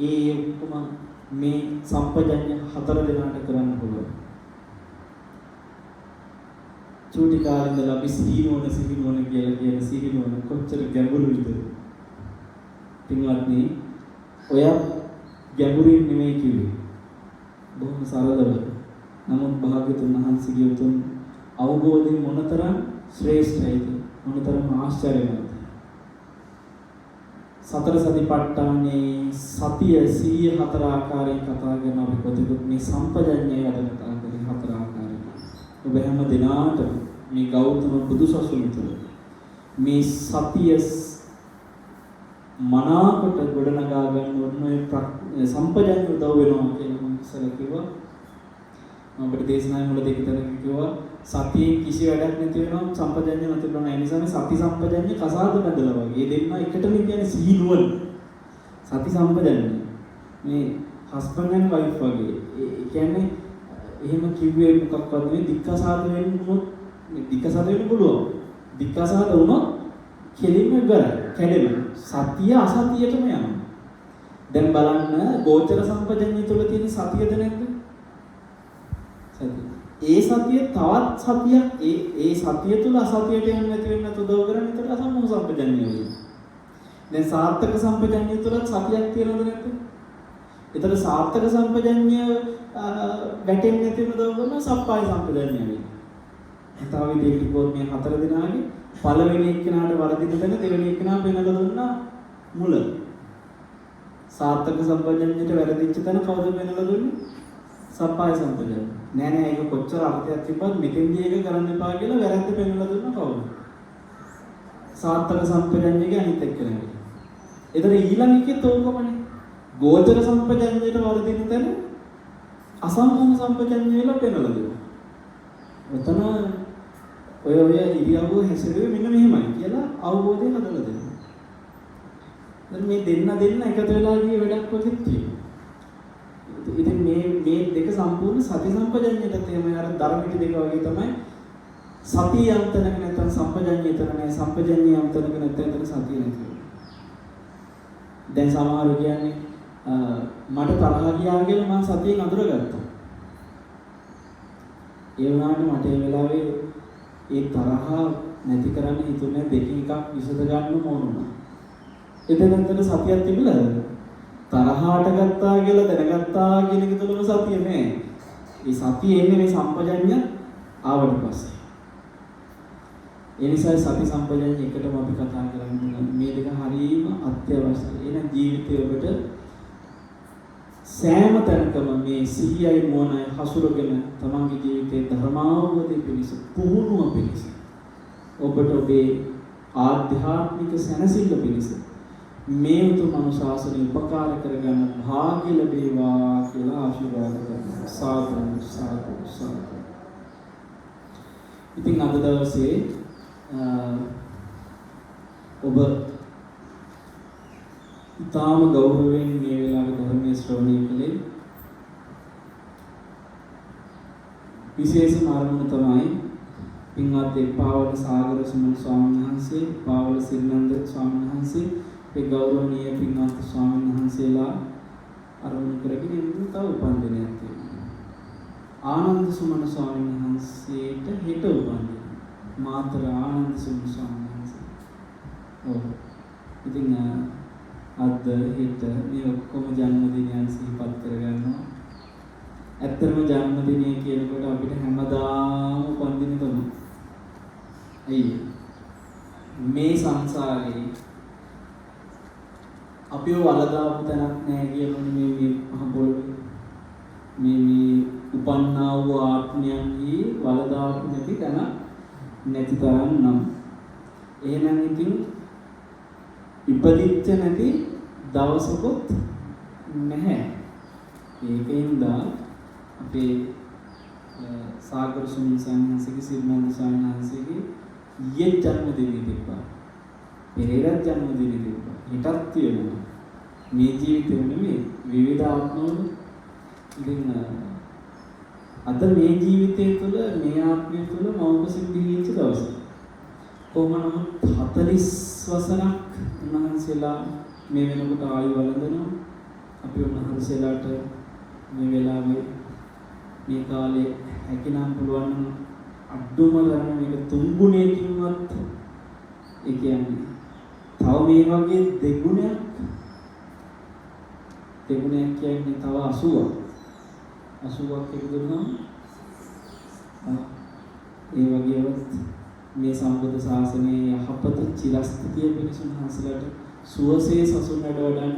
Speaker 1: ඒ ඔක්කොම මේ සම්පජඤ්ඤ හතර දෙනාට කරන්න පුළුවන්. චූටි කාලේ ඉඳලා අපි සිහිනෝන කියලා කියන සිහිනෝන කොච්චර ගැඹුරුද? පින්වත්නි, ඔය ගැඹුරින් නෙමෙයි කිව්වේ. බොහොම සරලව. නමුත් භාග්‍යතුන් වහන්සේගේ උතුම් අවබෝධය මොනතරම් ශ්‍රේෂ්ඨයිද? මොනතරම් ආශ්චර්යමත්ද? සතර සතිපට්ඨානේ සතිය සීය හතර ආකාරයෙන් කතා කරන අපි කොටිකුත් මේ සම්පජඤ්ඤය ගැන කතා කරේ හතර ආකාරයෙන්. ඔබ හැම දිනාටම මේ ගෞතම බුදුසසුන තුළ මේ සතිය මනාකොට ගොඩනගා ගන්න ඕන සම්පජඤ්ඤය උදව් වෙනවා කියලා මම ඉස්සෙල්ලා කිව්වා. අපිට දේශනාවේ මුලදී කිව්වා සතියේ කිසි වැඩක් නැති වෙනවා සම්පජඤ්ඤය නැති වෙනවා. ඒ නිසා සති සම්පජඤ්ඤය කසාද බැඳලා වගේ. මේ දෙන්න එකටම කියන්නේ සීනුවන. සති සම්පජඤ්ඤය. මේ හස්බන්ඩ් ඇන්ඩ් වයිෆ් වගේ. ඒ කියන්නේ එහෙම කිව්වේ මොකක්වත් නෙවෙයි දික්කසාද වෙන්නොත් දික්කසාද වෙන්න පුළුවන්. දික්කසාද වුණොත් කෙලින්ම ඉවරයි. කැඩෙනවා. සතිය අසතියටම යනවා. දැන් බලන්න ගෝචර සම්පජඤ්ඤය තුළ තියෙන සතියද නැද්ද? සතිය. ඒ සතිය තවත් සතියක් ඒ සතිය තුළ අසතියට යන්නේ නැති වෙන්න උදව් කරන විතර අසම්මෝහ සම්පජඤ්ඤය වෙනවා. දැන් සාර්ථක සම්පජඤ්ඤය තුළ සතියක් තියෙනවද නැද්ද? ඒතර සාර්ථක සම්පජඤ්ඤය වැටෙන්නේ නැති වෙන උදව් කරන සප්පාය සම්පජඤ්ඤය වෙනවා. තව විදිහට කිව්වොත් මේ හතර දිනාගේ පළවෙනි එක්කෙනාට වරදින තැන දෙවෙනි එක්කෙනා පෙන්නලා දුන්නා මුල. සාර්ථක සම්පජඤ්ඤයට වැරදිච්ච තැන කවුද පෙන්නලා දුන්නේ? සප්පාය සම්පජඤ්ඤය. නෑ ඒක කොච්චර අර්ථයක් තිබ්බත් මෙතෙන්දී ඒක කරන්න එපා කියලා වැරද්ද පෙන්නලා දුන්නා කවුද? සාර්ථක සම්පජඤ්ඤයේ අනිත් එක්කෙනා. ඒතර ඊළඟ එකේ තෝකමනේ. ගෝචර සම්පජඤ්ඤයට වරදින තැන අසම්මෝහ සම්පජඤ්ඤය වල පෙන්නලා දුන්නා. ඔතන ඔය ඉරියව්ව හැසිරුවේ මෙන්න මෙහෙමයි කියලා අවබෝධය හදලා දෙනවා. දැන් මේ දෙන්න එකතු වෙලා ගිය වැඩක් වගේ තියෙනවා. ඉතින් මේ දෙක සම්පූර්ණ සති සම්පජඤ්ඤයට තේමයි අර ධර්මික දෙක වගේ තමයි සතිය යන්තනක නැත්නම් සම්පජඤ්ඤය තන නැහැ සම්පජඤ්ඤය යන්තනක නැත්නම් සතිය නැති වෙනවා. දැන් සමහරව කියන්නේ මට තරහ ගියා කියලා මම සතියෙන් අඳුරගත්තා. ඒ වුණාට මට ඒ වෙලාවේ ඒ තරහ නැති කරන්න හිතුනේ දෙකකින් එකක් විසඳ ගන්න ඕන වුණා. එතනතර සතියක් තිබුණාද? තරහාට ගත්තා කියලා දැනගත්තා කියන එක තුළම සතිය නෑ. ඒ සතිය එන්නේ මේ සම්පජඤ්ඤය ආවට පස්සේ. ඒ නිසා සති සම්පජඤ්ඤය එකටම අපි කතා කරන්නේ මේ දෙක හරියම අත්‍යවශ්‍යයි. එන ජීවිතේ ඔබට සෑම තැනකම මේ සිහියයි මොනයි හසුරගෙන තමන්ගේ ජීවිතේ ධර්මාවබෝධය පිණිස පුහුණුව පිණිස ඔබට ඔබේ ආධ්‍යාත්මික සැනසෙල්ල පිණිස මේ උතුම් අනුශාසන උපකාර කරගන්න භාග්‍ය ලැබේවා කියලා ආශිර්වාද කරනවා. සාදු සාදු සාදු. ඉතින් අද දවසේ ඔබ ඉතාම ගෞරවයෙන් මේ වෙලාවේ ධර්මයේ ශ්‍රවණය කළේ. විශේෂම අරමුණ තමයි පින්වත් එපාවල සාගර සුමන ස්වාමීන් වහන්සේ, පාවල සිරිනන්ද ස්වාමීන් වහන්සේ, ඒ ගෞරවනීය පින්වත් ස්වාමීන් වහන්සේලා අරමුණු කරගෙන ඉන්න තව උපන්දිනයක් තියෙනවා. ආනන්ද සුමන ස්වාමීන් වහන්සේට හෙට උපන්දින. මාතර ආනන්ද සුමන ස්වාමීන් වහන්සේ. ඔව්. ඉතින් අද හෙට මේ ඔක්කොම ජන්මදිනයන් සිහිපත් කරගන්නවා. ඇත්තම ජන්මදිනය කියනකොට අපිට හැමදාම උපන්දින තමයි. ඇයි? මේ සංසාරේ අපිව වලදාපු තැනක් නැහැ කියනෝනේ මේ මහ පොළොවේ. මේ උපන්නා වූ ආත්මයන්හි වලදාපු නැති තැන නැති තරම් නම්. එහෙනම් ඉතින් ඉපදිච්ච නැති දවසකුත් නැහැ. ඒකෙන්ද අපේ සාගර සුනිල් සාමණේරගේ සිරිනන්ද සාමණේරගේ ඊයේ ජන්මදිනය තිබ්බා. පෙරේද ජන්මදිනය තිබ්බා. හිතක් තියෙනවා. මේ ජීවිතේ නෙමෙයි විවිධ ආත්මවල. ඉතින් අද මේ ජීවිතය තුළ මේ ආත්මය තුළ මෞකසින් දිවිච්ච දවස. කොහොම නමුත් 40 වසරක් උන්වහන්සේලා මේ වෙනකොට ආයු වළඳනවා. අපි උන්වහන්සේලාට මේ වෙලාවේ මේ කාලේ හැකිනම් පුළුවන් නම් අඩුම ගන්න මේක 3 ගුණයකින්වත් ඒ කියන්නේ තව මේ වගේ දෙගුණයක් කියන්නේ තව 80ක් එක දුන්නා. ඒ වගේවත් මේ සම්බුද්ධ ශාසනයේ යහපත චිරස්ථිතිය පිණිස උන්වහන්සේලාට සුවසේ සසුන් වැඩ වඩන්න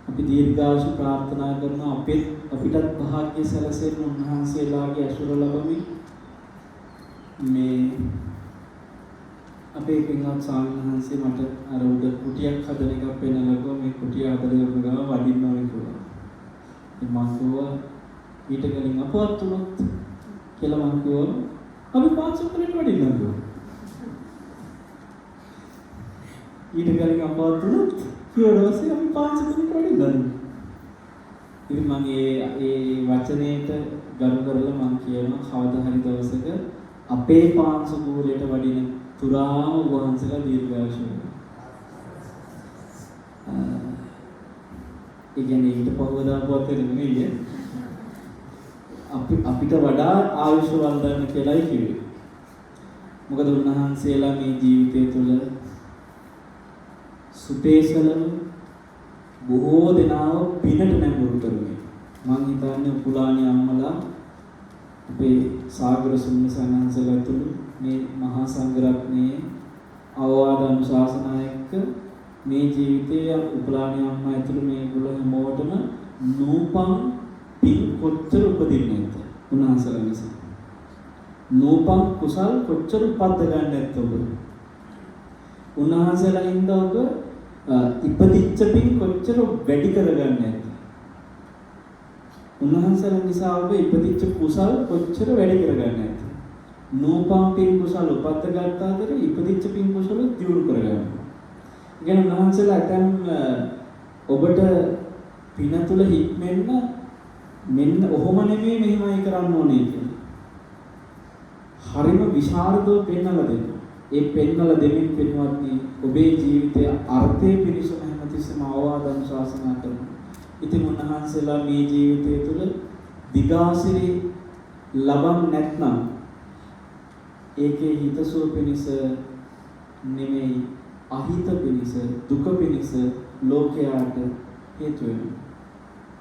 Speaker 1: අපි දීර්ඝායුෂ ප්‍රාර්ථනා කරනවා. අපිටත් භාග්‍ය සැලසෙන්න උන්වහන්සේලාගේ ඇසුර ලැබමින් මේ අපේ පින්වත් ස්වාමීන් වහන්සේ මට අර උඩ කුටියක් හදන එකක් පෙන්නලා ගියා. මේ කුටිය හදලා ගම වඩින්නවා කියලා. ඉතින් මම කිව්වා ඊට කලින් අපවත් වුණොත් කියලා මම කිව්වා අපි පාසුකලට වඩින්නකෝ. ඊට කලින් අපවත් වුණොත් ඊට අපි පාසුකලට වඩින්නකෝ. ඉතින් මම ඒ වචනේට ගරු කරලා මම කියනවා කවදා හරි දවසක අපේ පාසුකලට වඩින තුරාම වහන්සලා දීර්ඝායුෂ වෙනවා. ඒ කියන්නේ ඊට පහවදාපුවත් නෙමෙයි අපිට වඩා ආයුෂ වන්දන කියලායි කිව්වේ. මොකද උන්වහන්සේලා මේ ජීවිතය තුළ සුපේසලව බොහෝ දෙනාව පිනට නැඹුරු කරුවේ. මං හිතන්නේ පුලාණි අම්මලා අපේ සාගර සුන්නසන්හන්සලා තුළ මේ මහා සංඝරත්නයේ අවවාද අනුශාසනා එක්ක මේ ජීවිතයේ උපලාණි අම්මා ඇතුළු මේගොල්ලෝ හැමෝටම නූපන් පින් කොච්චර උපදින්නේ නැද්ද උන්වහන්සේලා නිසා. නූපන් කුසල් කොච්චර උපද්ද ගන්න නැද්ද ඔබ. උන්වහන්සේලා හින්දා ඔබ ඉපදිච්ච පින් කොච්චර වැඩි කරගන්නේ නැද්ද. උන්වහන්සේලා නිසා ඔබ ඉපදිච්ච කුසල් කොච්චර වැඩි කරගන්නේ නැද්ද. නූපන් පින් කුසල් උපද්ද ගත්ත අතර ඉපදිච්ච පින් කුසල දියුණු කරගන්නවා. ඉගෙන උන්වහන්සේලා ඇතන් ඔබට පින තුල හික්මෙන්න මෙන්න ඔහොම නෙමෙයි මෙහෙමයි කරන්න ඕනේ කියලා. හරිම විශාරදව පෙන්නලා දෙන්න. ඒ පෙන්නලා දෙමින් පින්වත්නි ඔබේ ජීවිතයේ අර්ථය පිණිසම හැමතිස්සෙම අවවාද අනුශාසනා කරනවා. ඉතින් උන්වහන්සේලා මේ ජීවිතය තුළ දිගාසිරි ලබන්නේ නැත්නම් ඒකේ හිතසුව පිණිස නෙමෙයි අහිත පිණිස දුක පිණිස ලෝකයාට හේතු වෙනවා.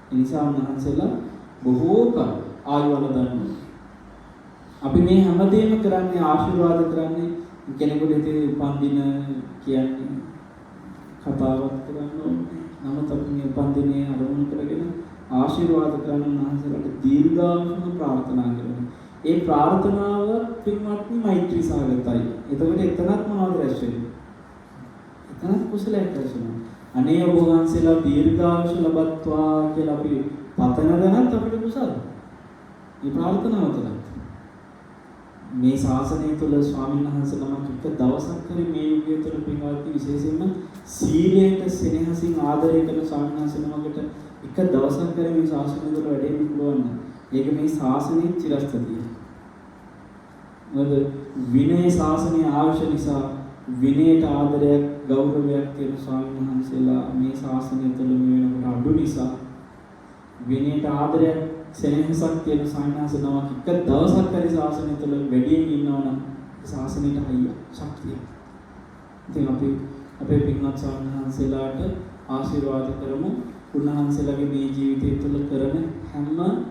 Speaker 1: ඒ නිසා උන්වහන්සේලා බොහෝ කල් ආයුවල දන්නවා. අපි මේ හැමදේම කරන්නේ ආශිර්වාද කරන්නේ කෙනෙකුට ඉතින් උපන්දින කියන්නේ කතාවක් කරන්න ඕනේ. නමුත් අපි මේ උපන්දිනේ අරමුණු කරගෙන ආශිර්වාද කරන උන්වහන්සේලාට දීර්ඝායුෂ ප්‍රාර්ථනා කරනවා. ඒ ප්‍රාර්ථනාව පින්වත්නි මෛත්‍රී සහගතයි. එතකොට එතනත් මොනවද රැස් වෙන්නේ? එතනත් කුසලයක් රැස් වෙනවා. අනේ ඔබ වහන්සේලා දීර්ඝායුෂ ලබත්වා කියලා අපි පතන දැනත් අපිට කුසල. මේ ප්‍රාර්ථනාව තුළ මේ ශාසනය තුළ ස්වාමීන් වහන්සේ නමක් එක දවසක් හරි මේ යුගය තුළ පින්වත්නි විශේෂයෙන්ම සීලයට සෙනෙහසින් ආදරය කරන ස්වාමීන් වහන්සේ නමකට එක දවසක් හරි මේ ශාසනය තුළ වැඩෙන්න පුළුවන් නම් ඒක මේ ශාසනයේ චිරස්ථිතිය. මොකද විනය ශාසනයේ අවශ්‍ය නිසා විනයට ආදරයක් ගෞරවයක් තියෙන ස්වාමීන් වහන්සේලා මේ ශාසනය තුළ මේ වෙනකොට අඩු නිසා විනයට ආදරයක් සෙනෙහසක් තියෙන ස්වාමීන් වහන්සේ නමක් එක දවසක් හරි ශාසනය තුළ වැඩියෙන් ඉන්නවනම් ශාසනයට හයිය ශක්තිය. ඉතින් අපි අපේ පින්වත් ස්වාමීන් වහන්සේලාට ආශිර්වාද කරමු. උන්වහන්සේලාගේ මේ ජීවිතය තුළ කරන හැම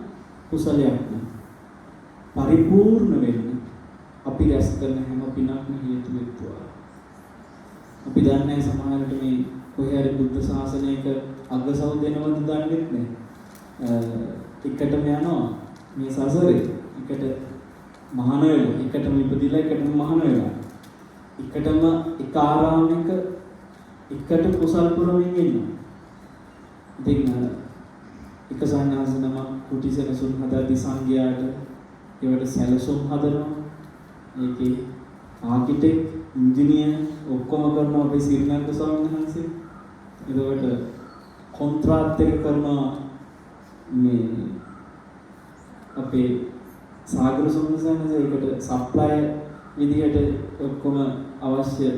Speaker 1: කුසලයක්ම පරිපූර්ණ වෙන්න අපි රැස් කරන හැම පිනක්ම හේතු වෙත්වා. අපි දන්නේ සමහරවිට මේ කොහේ හරි බුද්ධ ශාසනයක අගසව් දෙනවද දන්නේ නැහැ. එකටම යනවා මේ සසරේ එකට මහාන වෙලා එකටම ඉපදිලා එකටම මහාන වෙලා එකටම එක ආරාමයක එකට කුසල් පුරමින් ඉන්නවා. ඉතින් එක සන්නාසනම කුටිසෙනසුන් හදාදී සංඝයාට ඒවට සැලසුම් හදනවා. ඒකේ ආකිටෙක් ඉංජිනේර් ඔක්කොම කරනවා අපේ සිරිනන්ද ස්වාමීන් වහන්සේ. ඒකට කොන්ත්‍රාත් එක කරනවා මේ අපේ සාගර සම්මසනසේ ඒකට සප්ලයි විදියට ඔක්කොම අවශ්‍ය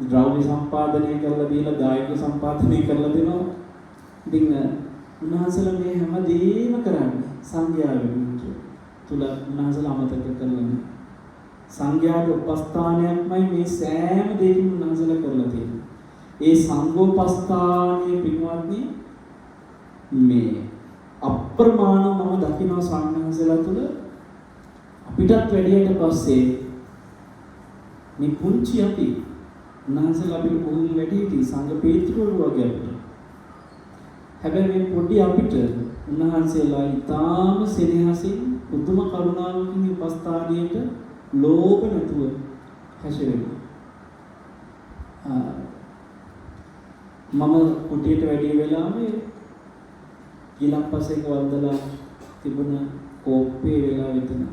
Speaker 1: ද්‍රව්‍ය සම්පාදනය කරලා දීලා දායක සම්පාදනය කරලා දෙනවා. ඉතින් උන්වහන්සේලා මේ හැමදේම කරන්නේ සංඝයා වෙනුවෙන් තුල උන්වහන්සේලා අමතක කරන්නේ. සංඝයාට උපස්ථානයක්මයි මේ සෑම දෙයකින් උන්වහන්සේලා කරලා තියෙන්නේ. ඒ සංඝෝපස්ථානයේ පින්වත්නි මේ අප්‍රමාණ මම දකිනවා ස්වාමීන් වහන්සේලා තුළ අපිටත් වැඩියට පස්සේ මේ පුංචි අපි උන්වහන්සේලා අපිට බොහොම වැඩිහිටි සංඝ පීත්‍රවරු වගේ අපිට. හැබැයි මේ පොඩි අපිට උන්වහන්සේලා ඊටාම සෙනෙහසින් පුදුම කරුණාවකින් උපස්ථානයට ලෝභ නැතුව හැසිරෙනවා. මම කුටියට වැඩි වෙලාවේ ගිලම්පසේක වන්දලා තිබුණ කෝප්පේ වෙලා වෙතන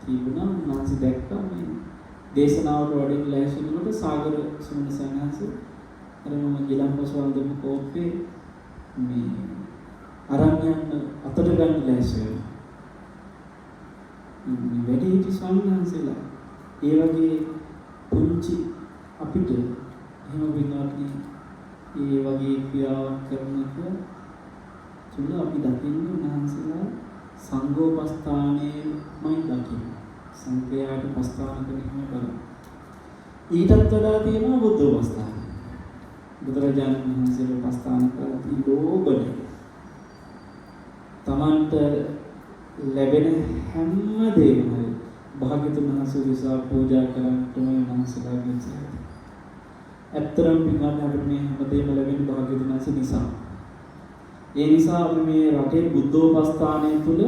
Speaker 1: තිබුණා. උන්වහන්සේ දැක්කා මේ දේශනාවට වඩින්න ලෑස්තිනකොට සාගර සුමන සයන්හන්ස අර මම ගිලන්පස වන්දම කෝප්පේ මේ අරන් යන්න අතට ගන්න ලෑස්ති වෙනවා. වැඩි හිටි සයන්හන්සලා ඒ වගේ පුංචි අපිට එහෙම විනාඩි ඒ වගේ ක්‍රියාවක් කරනක තුල අපි දකින්නේ උන්වහන්සේලා සංඝෝපස්ථානයේමයි දකින්නේ. සංඝයාට පස්ථාන කරගෙන බලන්න. ඊටත් වඩා තියෙනවා බුද්ධෝපස්ථාන. බුදුරජාණන් වහන්සේට පස්ථාන කරලා ලෝබන තමන්ට ලැබෙන හැම දෙයක්ම භාග්‍යතුන් වහන්සේ විසා පූජා කරන්නට උන්වහන්සේලාගෙන් සිටිනවා. ඇත්තරම් පින්වත් අපිට මේ හැමදේම ලැබෙන්නේ භාග්‍යතුන් වහන්සේ නිසා. ඒ නිසා අපි මේ රටේ බුද්ධෝපස්ථානය තුල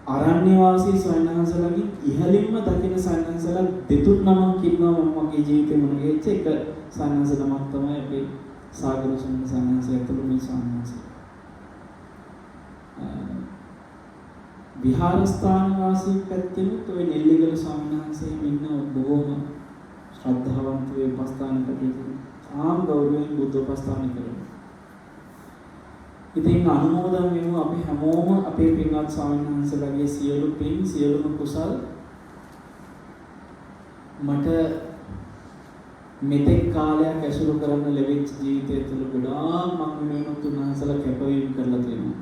Speaker 1: ආරණ්‍ය වාසී සයන්හන්සලාගේ ඉහළින්ම දකින සයන්හන්සලා දෙතුන් නමක් ඉන්නවා මම මගේ ජීවිතේ මොන ගෙච්ච එක සයන්හන්ස නමක් තමයි අපේ සාගර සුමන සයන්හන්ස ඇතුළු මේ සයන්හන්ස. විහාරස්ථාන වාසී පැත්තෙම ඔය නෙල්ලිගල ස්වාමීන් වහන්සේ ඉන්න බොහෝම ශ්‍රද්ධාවන්ත වේ උපස්ථාන කටයුතු ආම් ගෞරවයෙන් බුද්ධ උපස්ථාන කරනවා. ඉතින් අනුමෝදන් වෙමු අපි හැමෝම අපේ පින්වත් ස්වාමීන් වහන්සේලාගේ සියලු පින් සියලුම කුසල් මට මෙතෙක් කාලයක් ඇසුරු කරන්න ලැබිච්ච ජීවිතය තුළ ගොඩාක් මම වෙනුත් උන්වහන්සේලා කැපවීම කරලා තියෙනවා.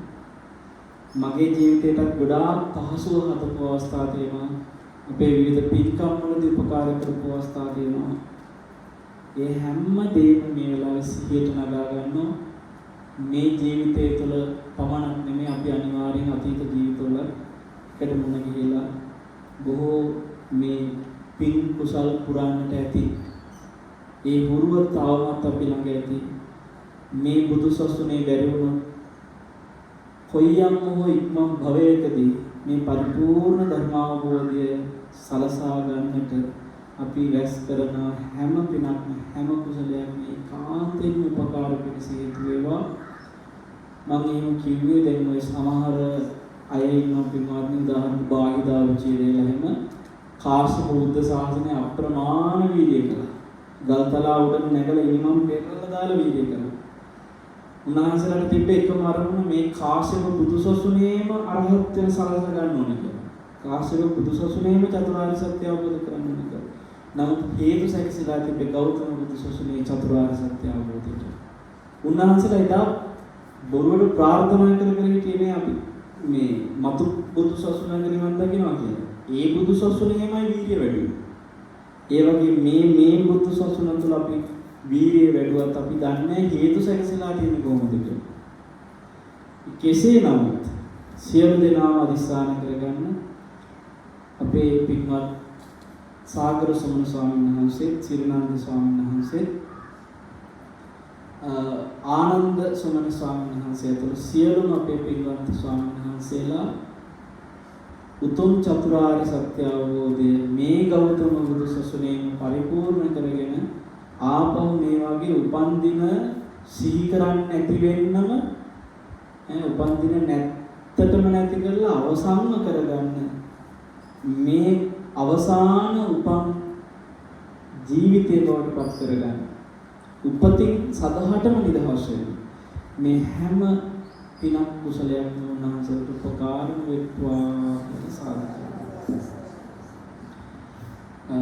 Speaker 1: මගේ ජීවිතයටත් ගොඩාක් පහසුව හදපු අවස්ථා තියෙනවා. අපේ විවිධ පින්කම් වලදී උපකාර කරපු අවස්ථා තියෙනවා. ඒ හැම දෙයක්ම මේ වෙලාවේ සිහියට නගා ගන්නවා. මේ ජීවිතය තුළ පමණක් නෙමෙයි අපි අනිවාර්යෙන් අතීත ජීවිතවල එකට මුණ ගිහිලා බොහෝ මේ පින් කුසල් පුරන්නට ඇති. ඒ හුරුව තාවමත් අපි ළඟ ඇති. මේ බුදු සසුනේ බැරි වුණොත් කොයියම් හෝ ඉක්මන් භවයකදී මේ පරිපූර්ණ ධර්මාවබෝධය සලසා ගන්නට අපි රැස් කරන හැම පිනක්ම හැම කුසලයක්ම ඒකාන්තයෙන් උපකාර පිණිස හේතු වේවා. මම එහෙම කිව්වේ දැන් ඔය සමහර අය ඉන්න පින්වත්නි උදාහරණ බාහිදා විචේදේලා එහෙම කාශ්‍යප බුද්ධ ශාසනය අප්‍රමාණ වීර්යය කළා. ගල්තලා උඩ නැගලා ඉනිමම් පෙරලා දාලා වීර්යය කළා. උන්වහන්සේලාට තිබ්බ එකම අරමුණ මේ කාශ්‍යප බුදුසසුනේම අරහත්ත්වය සලස ගන්න ඕනේ කියලා. කාශ්‍යප බුදුසසුනේම චතුරාර්ය සත්‍ය අවබෝධ කරගන්න ඕනේ කියලා. නමුත් හේතු සැකසීලා තිබ්බ ගෞතම බුදුසසුනේ චතුරාර්ය සත්‍ය අවබෝධයට. උන්වහන්සේලා එදා බොරුවට ප්‍රාර්ථනා කර හිටියේ අපි මේ මතු බුදුසසුන ගැන නිවන් දකින්නවා කියලා. ඒ බුදුසසුනේමයි වීර්ය වැඩි. ඒ වගේ මේ බුදුසසුන තුළ අපි වීර්යය වැඩුවත් අපි දන්නේ හේතු සැකසීලා තියෙන්නේ කොහොමද කියලා. කෙසේ නමුත් සියලු දෙනාම අදිස්ථාන කරගන්න අපේ පින්වත් සාගර සුමන ස්වාමීන් වහන්සේ, සිරිනන්ද ස්වාමීන් වහන්සේ, ආනන්ද සුමන ස්වාමීන් වහන්සේ ඇතුළු සියලුම අපේ පින්වත් ස්වාමීන් වහන්සේලා උතුම් චතුරාර්ය සත්‍ය අවබෝධය මේ ගෞතම බුදු සසුනේම පරිපූර්ණ කරගෙන ආපහු මේ වගේ උපන් දින සිහි කරන්නේ නැති වෙන්නම උපන් දින නැත්තටම නැති කරලා අවසන්ම කරගන්න මේ අවසාන උපන් ජීවිතය බවට පත් කරගන්න උපතින් සදහටම නිදහස් වෙන්න මේ හැම පිනක් කුසලයක්ම උන්වහන්සේට උපකාර වෙත්වා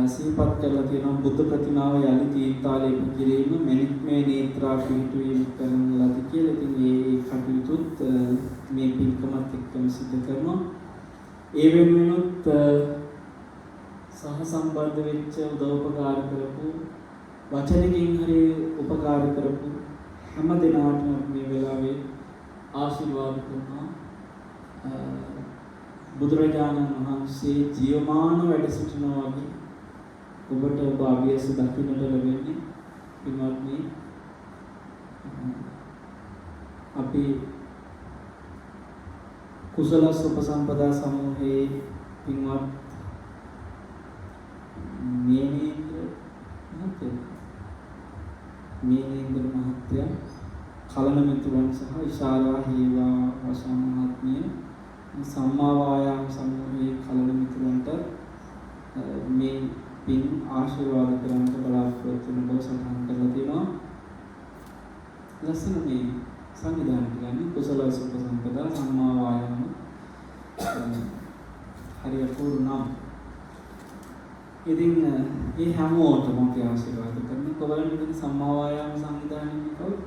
Speaker 1: සිහිපත් කරලා තියෙනවා බුද්ධ ප්‍රතිමාව යලි තීර්ථාලේප කිරීම මෙනික්මේ නේත්‍රා පිහිටුවීම කරන ලද කියලා. ඉතින් මේ කටයුතුත් මේ පින්කමත් එක්කම සිදු කරනවා. ඒ වෙනුවෙනුත් සහ සම්බන්ධ වෙච්ච උදව්පකාර කරපු වචනකින් හරි උපකාර කරපු හැම දෙනාටම මේ වෙලාවේ ආශිර්වාද කරනවා. බුදුරජාණන් වහන්සේ ජීවමාන වැඩ සිටිනවා වගේ ඔබට ඔබ අභියස දකින්නට ලැබෙන්නේ පින්වත්නි. අපි කුසල උපසම්පදා සමූහයේ පින්වත් මේනේන්ද්‍ර මහත්තයා කලන මිතුරන් සහ ඉෂාරා හේවා වශයෙන් මහත්මිය සම්මා වායාම සමූහයේ කලන මිතුරන්ට මේ පින් ආශිර්වාද කරන්නට බලාපොරොත්තු වෙන බව සඳහන් කරලා තියෙනවා. ලස්සන මේ සංවිධානය කියන්නේ කුසල සුපසම්පදා සම්මා වායාම හරිය පුරුණම්. ඉතින් මේ හැමෝටම අපි ආශිර්වාද කරන කොබලන් ඉතින් සම්මා වායාම සංවිධානයේ කවුද?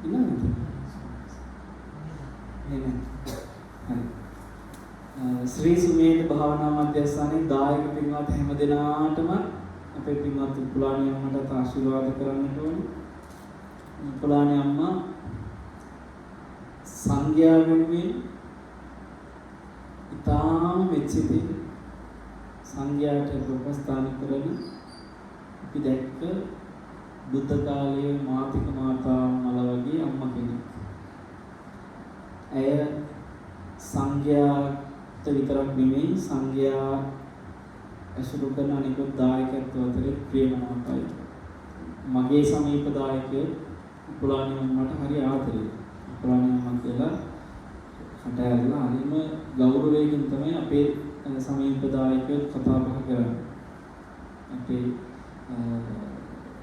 Speaker 1: ඉන්නවද? එහෙනම් හරි. ශ්‍රී සුමේධ භාවනා මධ්‍යස්ථානයේ දායක පින්වත් හැම දෙනාටම අපේ පින්වත් උපුලාණි අම්මට ආශිර්වාද කරන්නට ඕනේ. උපුලාණි අම්මා සංඝයා වෙනුවෙන් ඉතාම මෙච්චිතින් සංඝයාට උපස්ථාන කරන අපි දැක්ක බුද්ධ කාලයේ මාතික මාතා මල වගේ අම්මා කෙනෙක්. ඇය සංඝයාට විතරක් නෙමෙයි සංඝයා ඇසුරු කරන අනිකුත් දායකත්ව අතරේ ප්‍රියමනාපයි. මගේ සමීප දායකය උපුලාණි අම්මට හරි ආදරේ. උපුලාණි අම්මා කියලා කටහඬලා අනිම ගෞරවයෙන් තමයි අපේ සමීප දායකයෝ කතා බහ කරන්නේ. අපේ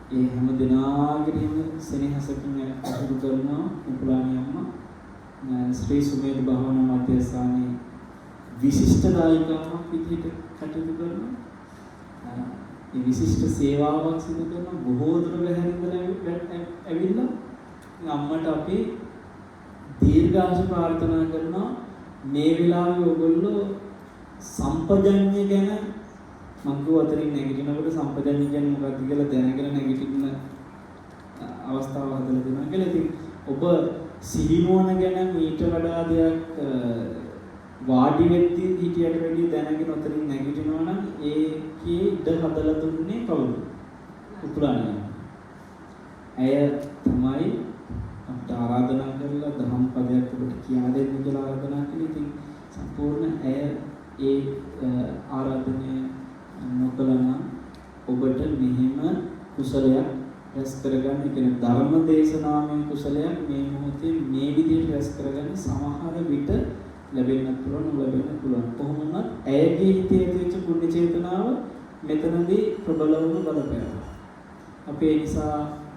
Speaker 1: ඒ හැම දිනාගෙම සෙනෙහසකින් අසුරු කරන උපුලාණි අම්මා ශ්‍රී සුමේධ භාවනා මධ්‍යස්ථානයේ විශිෂ්ට දායකවක් විදිහට කටයුතු කරනවා. ඒ විශිෂ්ට සේවාවක් සිදු කරන බොහෝ දුර බැහැරින්දලා ඇවිල්ලා අම්මට අපි දීර්ඝායුෂ ප්‍රාර්ථනා කරනවා. මේ වෙලාවේ ඔයගොල්ලෝ සම්පජඤ්ඤය ගැන මම කිව්ව අතරින් නැගිටිනකොට සම්පජඤ්ඤය ගැන මොකක්ද කියලා දැනගෙන නැගිටින්න අවස්ථාව හදලා දෙනවා කියලා. ඉතින් ඔබ සිහිනුවන ගැන මීට වඩා දෙයක් වාඩි වෙද්දී හිටියට වැඩිය දැනගෙන උතරින් නැගිටිනවා නම් ඒකේ ඉඩ හදලා දුන්නේ කවුද? උපුලාණි. ඇය තමයි අපට ආරාධනා කරලා දහම් පදයක් ඔබට කියා දෙන්න කියලා ආරාධනා කළේ. ඉතින් සම්පූර්ණ ඇය ඒ ආරාධනය නොකළා ඔබට මෙහෙම කුසලයක් රැස් කරගන්න කියන ධර්ම දේශනාවෙන් කුසලයක් මේ මොහොතේ මේ විදිහට රැස් කරගන්න සමහර විට ලැබෙන්නත් පුළුවන් නොලැබෙන්නත් පුළුවන්. කොහොම වුණත් ඇයගේ හිතේ තියෙච්ච පුණ්‍ය චේතනාව මෙතනදී ප්‍රබලවම බලපෑවා. අපේ නිසා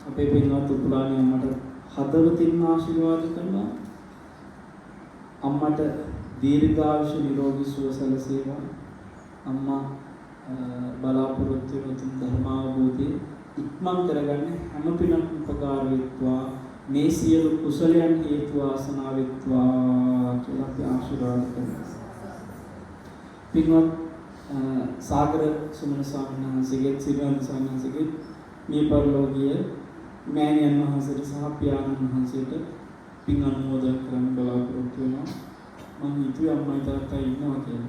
Speaker 1: අපේ පින්වත් උපුලාණි අම්මට හදවතින් ආශිර්වාද කරනවා. අම්මට දීර්ඝායුෂ නිරෝගී සුව සැලසේවා. අම්මා බලාපොරොත්තු වෙන තුන් ධර්මාවබෝධය ඉක්මන් කරගන්න හැම පිනක් උපකාර වෙත්වා. මේ සියලු කුසලයන් හේතු වාසනා වෙත්වා කියලා අපි ආශිර්වාද කරනවා. පින්වත් සාගර සුමන ස්වාමීන් වහන්සේගේ සිරිවර්ධන ස්වාමීන් වහන්සේගේ මේ පරිලෝකීය මෑණියන් වහන්සේට සහ පියාණන් වහන්සේට පින් අනුමෝදන් කරන්න බලාපොරොත්තු වෙනවා. මම හිතුවේ අම්මයි තාත්තයි ඉන්නවා කියලා.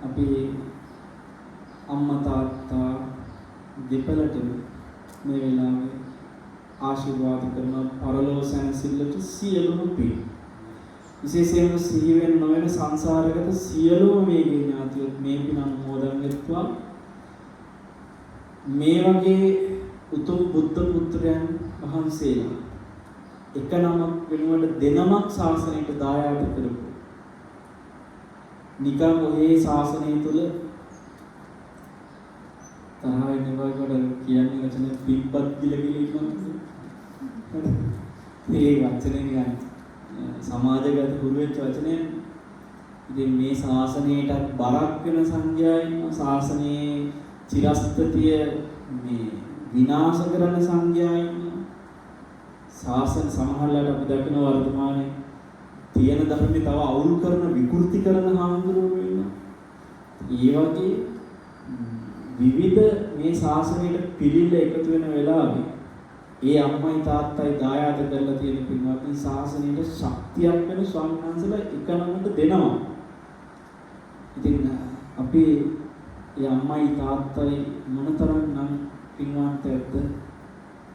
Speaker 1: අපි අම්මා තාත්තා දෙපළටම මේ වෙලාවේ ආශිර්වාද කරන පරලෝක සැනසෙල්ලට සියලුම පින්. විශේෂයෙන්ම සිහි වෙන නොවන සංසාරගත සියලුම මේගේ ඥාතියොත් මේ පින් අනුමෝදන් වෙත්වා. මේ වගේ උතුම් බුද්ධ පුත්‍රයන් වහන්සේලා එක නමක් වෙනුවට දෙනමක් ශාසනයට දායාද කරපු. නිකම් ඔහේ ශාසනය තුල තරහින් නෙවෙයිකට කියන්නේ වචන පිම්පත් ගිලගිලි ඉන්නවා. මේ වචනේ කියන්නේ සමාජගත හුරු වෙච්ච වචනේ. ඉතින් මේ ශාසනයටත් බරක් වෙන සංඥා ඉන්නවා. ශාසනයේ චිරස්ථිතිය මේ විනාශ කරන සංඥා ඉන්නවා. ශාසන සමහරලාට අපි දකින වර්තමානයේ තියෙන ධර්මේ තව අවුල් කරන විකෘති කරන හාමුදුරුවෝ ඉන්නවා. ඒ වගේ විවිධ මේ ශාසනයට පිළිල එකතු වෙන වෙලාවේ ඒ අම්මයි තාත්තයි දායාද කරලා තියෙන පින්වත්නි ශාසනයට ශක්තියක් වෙන ස්වාමීන් වහන්සේලා එකනකට දෙනවා. ඉතින් අපි ඒ අම්මයි තාත්තයි මොනතරම් නම් පින්වන්තයක්ද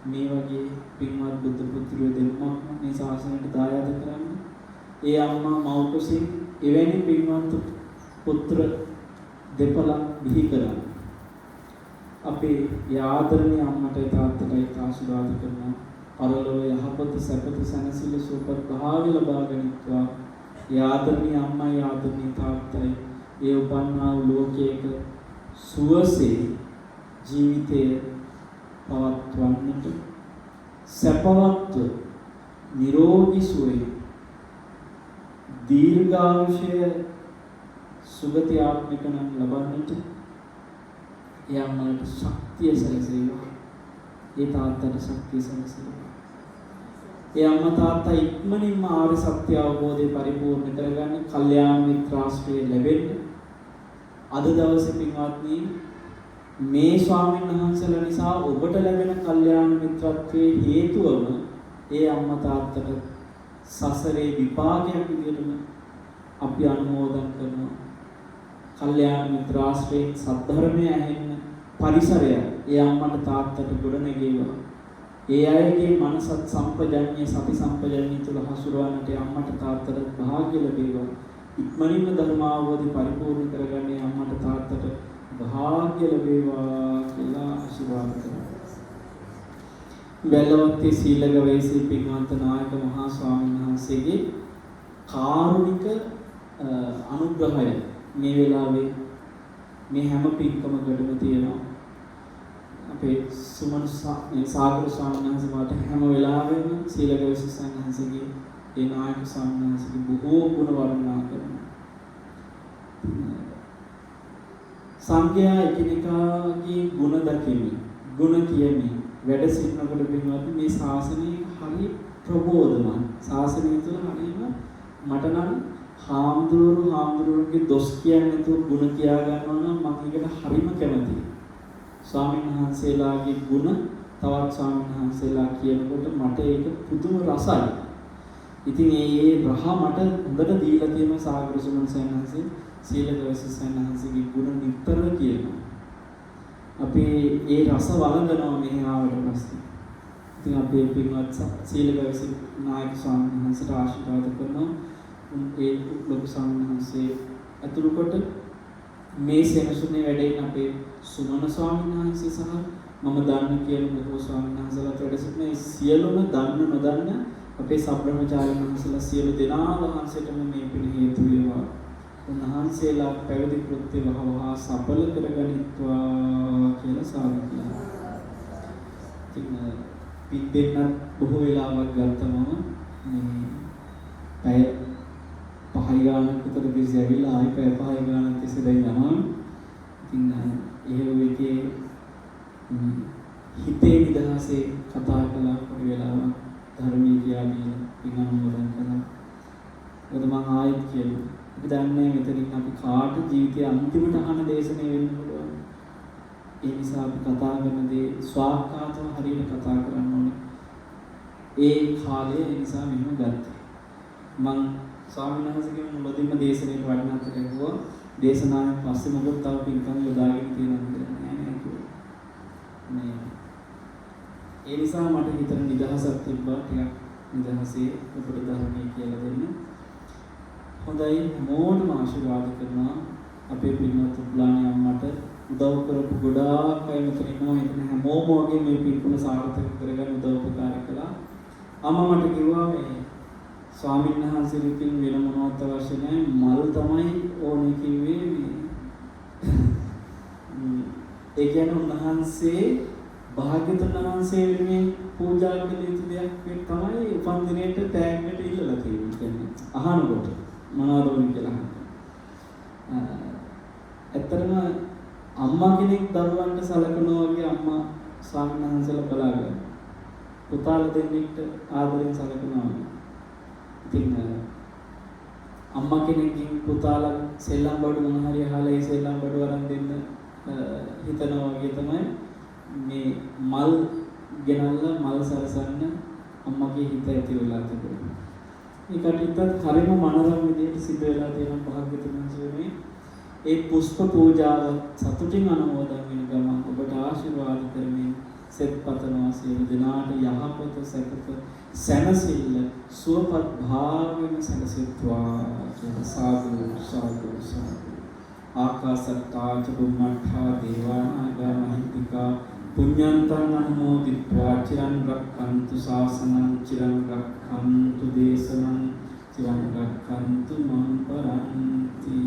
Speaker 1: මේ වගේ පින්වත් බුදු පුත්‍රයෝ දෙන්නම මේ ශාසනයට දායාද කරන්නේ. ඒ අම්මා මව්කුසින් එවැනි පින්වන්ත පුත්‍ර දෙපළක් බිහි කරා. අපේ ආදරණීය අම්මට තාත්තට ආශිර්වාද කරනවා. පරලෝ යහපත සැපත සැනසෙල්ල සුවපත් භාවය ලබා ගනිත්වා. ඒ ආදරණීය අම්මයි ආදරණීය තාත්තයි ඒ උපන්නා වූ ලෝකයක සුවසේ ජීවිතය පවත්වන්නට සැපවත් නිරෝගී සුවය දීර්ඝායුෂය සුගති ආත්මික නම් ලබන්නට ඒ අම්මට ශක්තිය සැලසේවා. ඒ තාත්තට ශක්තිය සැලසේවා. ඒ අම්මා තාත්තා ඉක්මනින්ම ආර්ය සත්‍ය අවබෝධය පරිපූර්ණ කරගන්න කල්යාණ මිත්‍රාශ්‍රය ලැබෙන්න අද දවසේ පින්වත්නි මේ ස්වාමීන් වහන්සේලා නිසා ඔබට ලැබෙන කල්යාණ මිත්‍රත්වයේ හේතුවම ඒ අම්මා තාත්තට සසරේ විපාකයක් විදිහටම අපි අනුමෝදන් කරනවා. කල්යාණ මිත්‍රාශ්‍රයෙන් සද්ධර්මය ඇහෙන්න පරිසරය ඒ අම්මට තාත්තට ගොඩනැගේවා. ඒ අයගේ මනසත් සම්පජඤ්ඤය සති සම්පජඤ්ඤය තුළ හසුරවන්නට අම්මට තාත්තට භාග්‍ය ලැබේවා. ඉක්මනින්ම ධර්ම අවබෝධය පරිපූර්ණ කරගන්න අම්මට තාත්තට භාග්‍ය ලැබේවා කියලා ආශිර්වාද කරනවා. වැල්ලවත්තේ සීලග වයසේ පින්වන්ත නායක මහා ස්වාමීන් වහන්සේගේ කාරුණික අනුග්‍රහය මේ වෙලාවේ මේ හැම පින්කමකටම තියෙනවා. අපේ සුමන සාගර ස්වාමීන් වහන්සේ මාට හැම වෙලාවෙම සීලග වයසේ සංඝහන්සේගේ ඒ නායක ස්වාමීන් වහන්සේගේ බොහෝ ගුණ වර්ණනා කරනවා. සංඝයා එකිනෙකාගේ ගුණ දකිමින් ගුණ කියමින් වැඩ සිටිනකොට පින්වත් මේ ශාසනය හරි ප්‍රබෝධමත්. ශාසනය තුළ හරියම මට නම් හාමුදුරුවන්ගේ දොස් කියන්නේ නැතුව ගුණ කියා ගන්නවා නම් මම ඒකට හරිම කැමතියි. ස්වාමීන් වහන්සේලාගේ ගුණ තවත් ස්වාමීන් වහන්සේලා කියනකොට මට ඒක පුදුම රසයි. ඉතින් ඒ රහ මට හොඳට දීලා තියෙන සාගර සුමන සයන්හන්සේ සීලගවස සයන්හන්සේගේ ගුණ නිතර කියනවා. අපි ඒ රස වළඳනවා මෙහි ආවට පස්සේ. ඉතින් අපි පින්වත් සීලගවස නායක ස්වාමීන් වහන්සේට ආශිර්වාද කරනවා. ඒ ලොකු ස්වාමීන් වහන්සේ අතුරු කොට මේ සෙනසුනේ වැඩෙන අපේ සුමන ස්වාමීන් වහන්සේ සහ මම දන්න කියන බොහෝ ස්වාමීන් වහන්සේලාට වැඩ සිටින සියලුම දන්න නොදන්න අපේ සබ්‍රහ්මචාරීන් වහන්සේලා සියලු දෙනා වහන්සේටම මේ පින හේතු වේවා. උන්වහන්සේලා පැවිදි කෘත්‍ය වහවහා සඵල කරගනිත්වා කියලා සාදු කියනවා. ඉතින් පින් දෙන්නත් බොහෝ වෙලාවක් ගත්තම මේ පැය 5 ගානක් විතර බිසි ඇවිල්ලා ආයි පැය 5 ගානක් තිස්සේ දැන් යනවා. ඉතින් එහෙම එකේ හිතේ නිදහසේ කතා කළා පොඩි වෙලාවක් ධර්මයේ කියන්නේ පිනනුවරන් කරා. මොකද මම ආයෙත් කියනවා. අපි දන්නේ මෙතනින් අපි කාට ජීවිතයේ අන්තිමට අහන දේශනේ වෙන්න පුළුවන්. ඒ නිසා අපි කතා කරන දේ ස්වාක්කාතව හරියට කතා කරන්න ඕනේ. ඒ කාලේ ඒ නිසා මෙහෙම ගත්තා. මම ස්වාමීන් වහන්සේගේ මුලදීම දේශනේ වඩනත් කිව්වා දේශනාවෙන් පස්සේ මොකද තව පින්කම් යොදාගෙන තියෙනවා නෑ කිව්වා. මේ ඒ නිසා මට හිතට නිදහසක් තිබ්බා ටිකක් නිදහසේ ඔබට ධර්මයේ කියලා දෙන්න. හොඳයි මොඩම ආශිර්වාද කරනවා අපේ පින්වත් උපලාණි අම්මට උදව් කරපු ගොඩාක් අය මෙතන ඉන්නවා. හිතන හැමෝම වගේ මේ පින්කම සාර්ථක කරගන්න උදව් උපකාර කළා. අම්මා මට කිව්වා මේ ස්වාමීන් වහන්සේගෙන් වෙන මොනවත් අවශ්‍ය නැහැ මල් තමයි ඕනේ කිව්වේ මේ. ඒ කියන්නේ උන්වහන්සේ භාග්‍යවතුන් වහන්සේ වෙනුවෙන් පූජා කළ යුතු දෙයක් තමයි උපන් දිනේට තෑග්ගට ඉල්ලලා තියෙන්නේ. කියන්නේ අහනකොට මොනවද ඕනේ කියලා අහනවා. ඇත්තටම අම්මා කෙනෙක් දරුවන්ට සලකනවා වගේ අම්මා ස්වාමීන් වහන්සේලා බලාගන්න. පුතාලා දෙන්නෙක්ට ආදරෙන් සලකනවා. ඉතින් අම්මා කෙනෙක්ගෙන් පුතාලා සෙල්ලම් බඩු මොන හරි අහලා ඒ සෙල්ලම් බඩු අරන් දෙන්න හිතනවා වගේ තමයි මේ මල් ගෙනල්ලා මල් සරසන්න අම්මගේ හිත ඇති වෙලා තිබුණා. ඒ කටියත් හරිම මනරම් විදිහට සිද්ධ වෙලා තියෙන භාග්‍යතුන් වහන්සේ ඒ පුෂ්ප පූජාව සතුටින් අනුමෝදන් වෙන ගමන් ඔබට ආශිර්වාද කරමින් සෙත් පතනවා සියලු දෙනාට යහපත සැපත සැනසෙල්ල සුවපත් භාවයෙන් සැනසෙත්වා කියලා සාදු සාදු සාදු. ආකාසත්තා ච බුම්මඨා දේවානාගා මහිත්‍තිකා පුඤ්ඤන්තං අනුමෝදිत्वा චිරන් රක්ඛන්තු ශාසනං චිරන් රක්ඛන්තු දේශනං චිරන් රක්ඛන්තු මං පරන්ති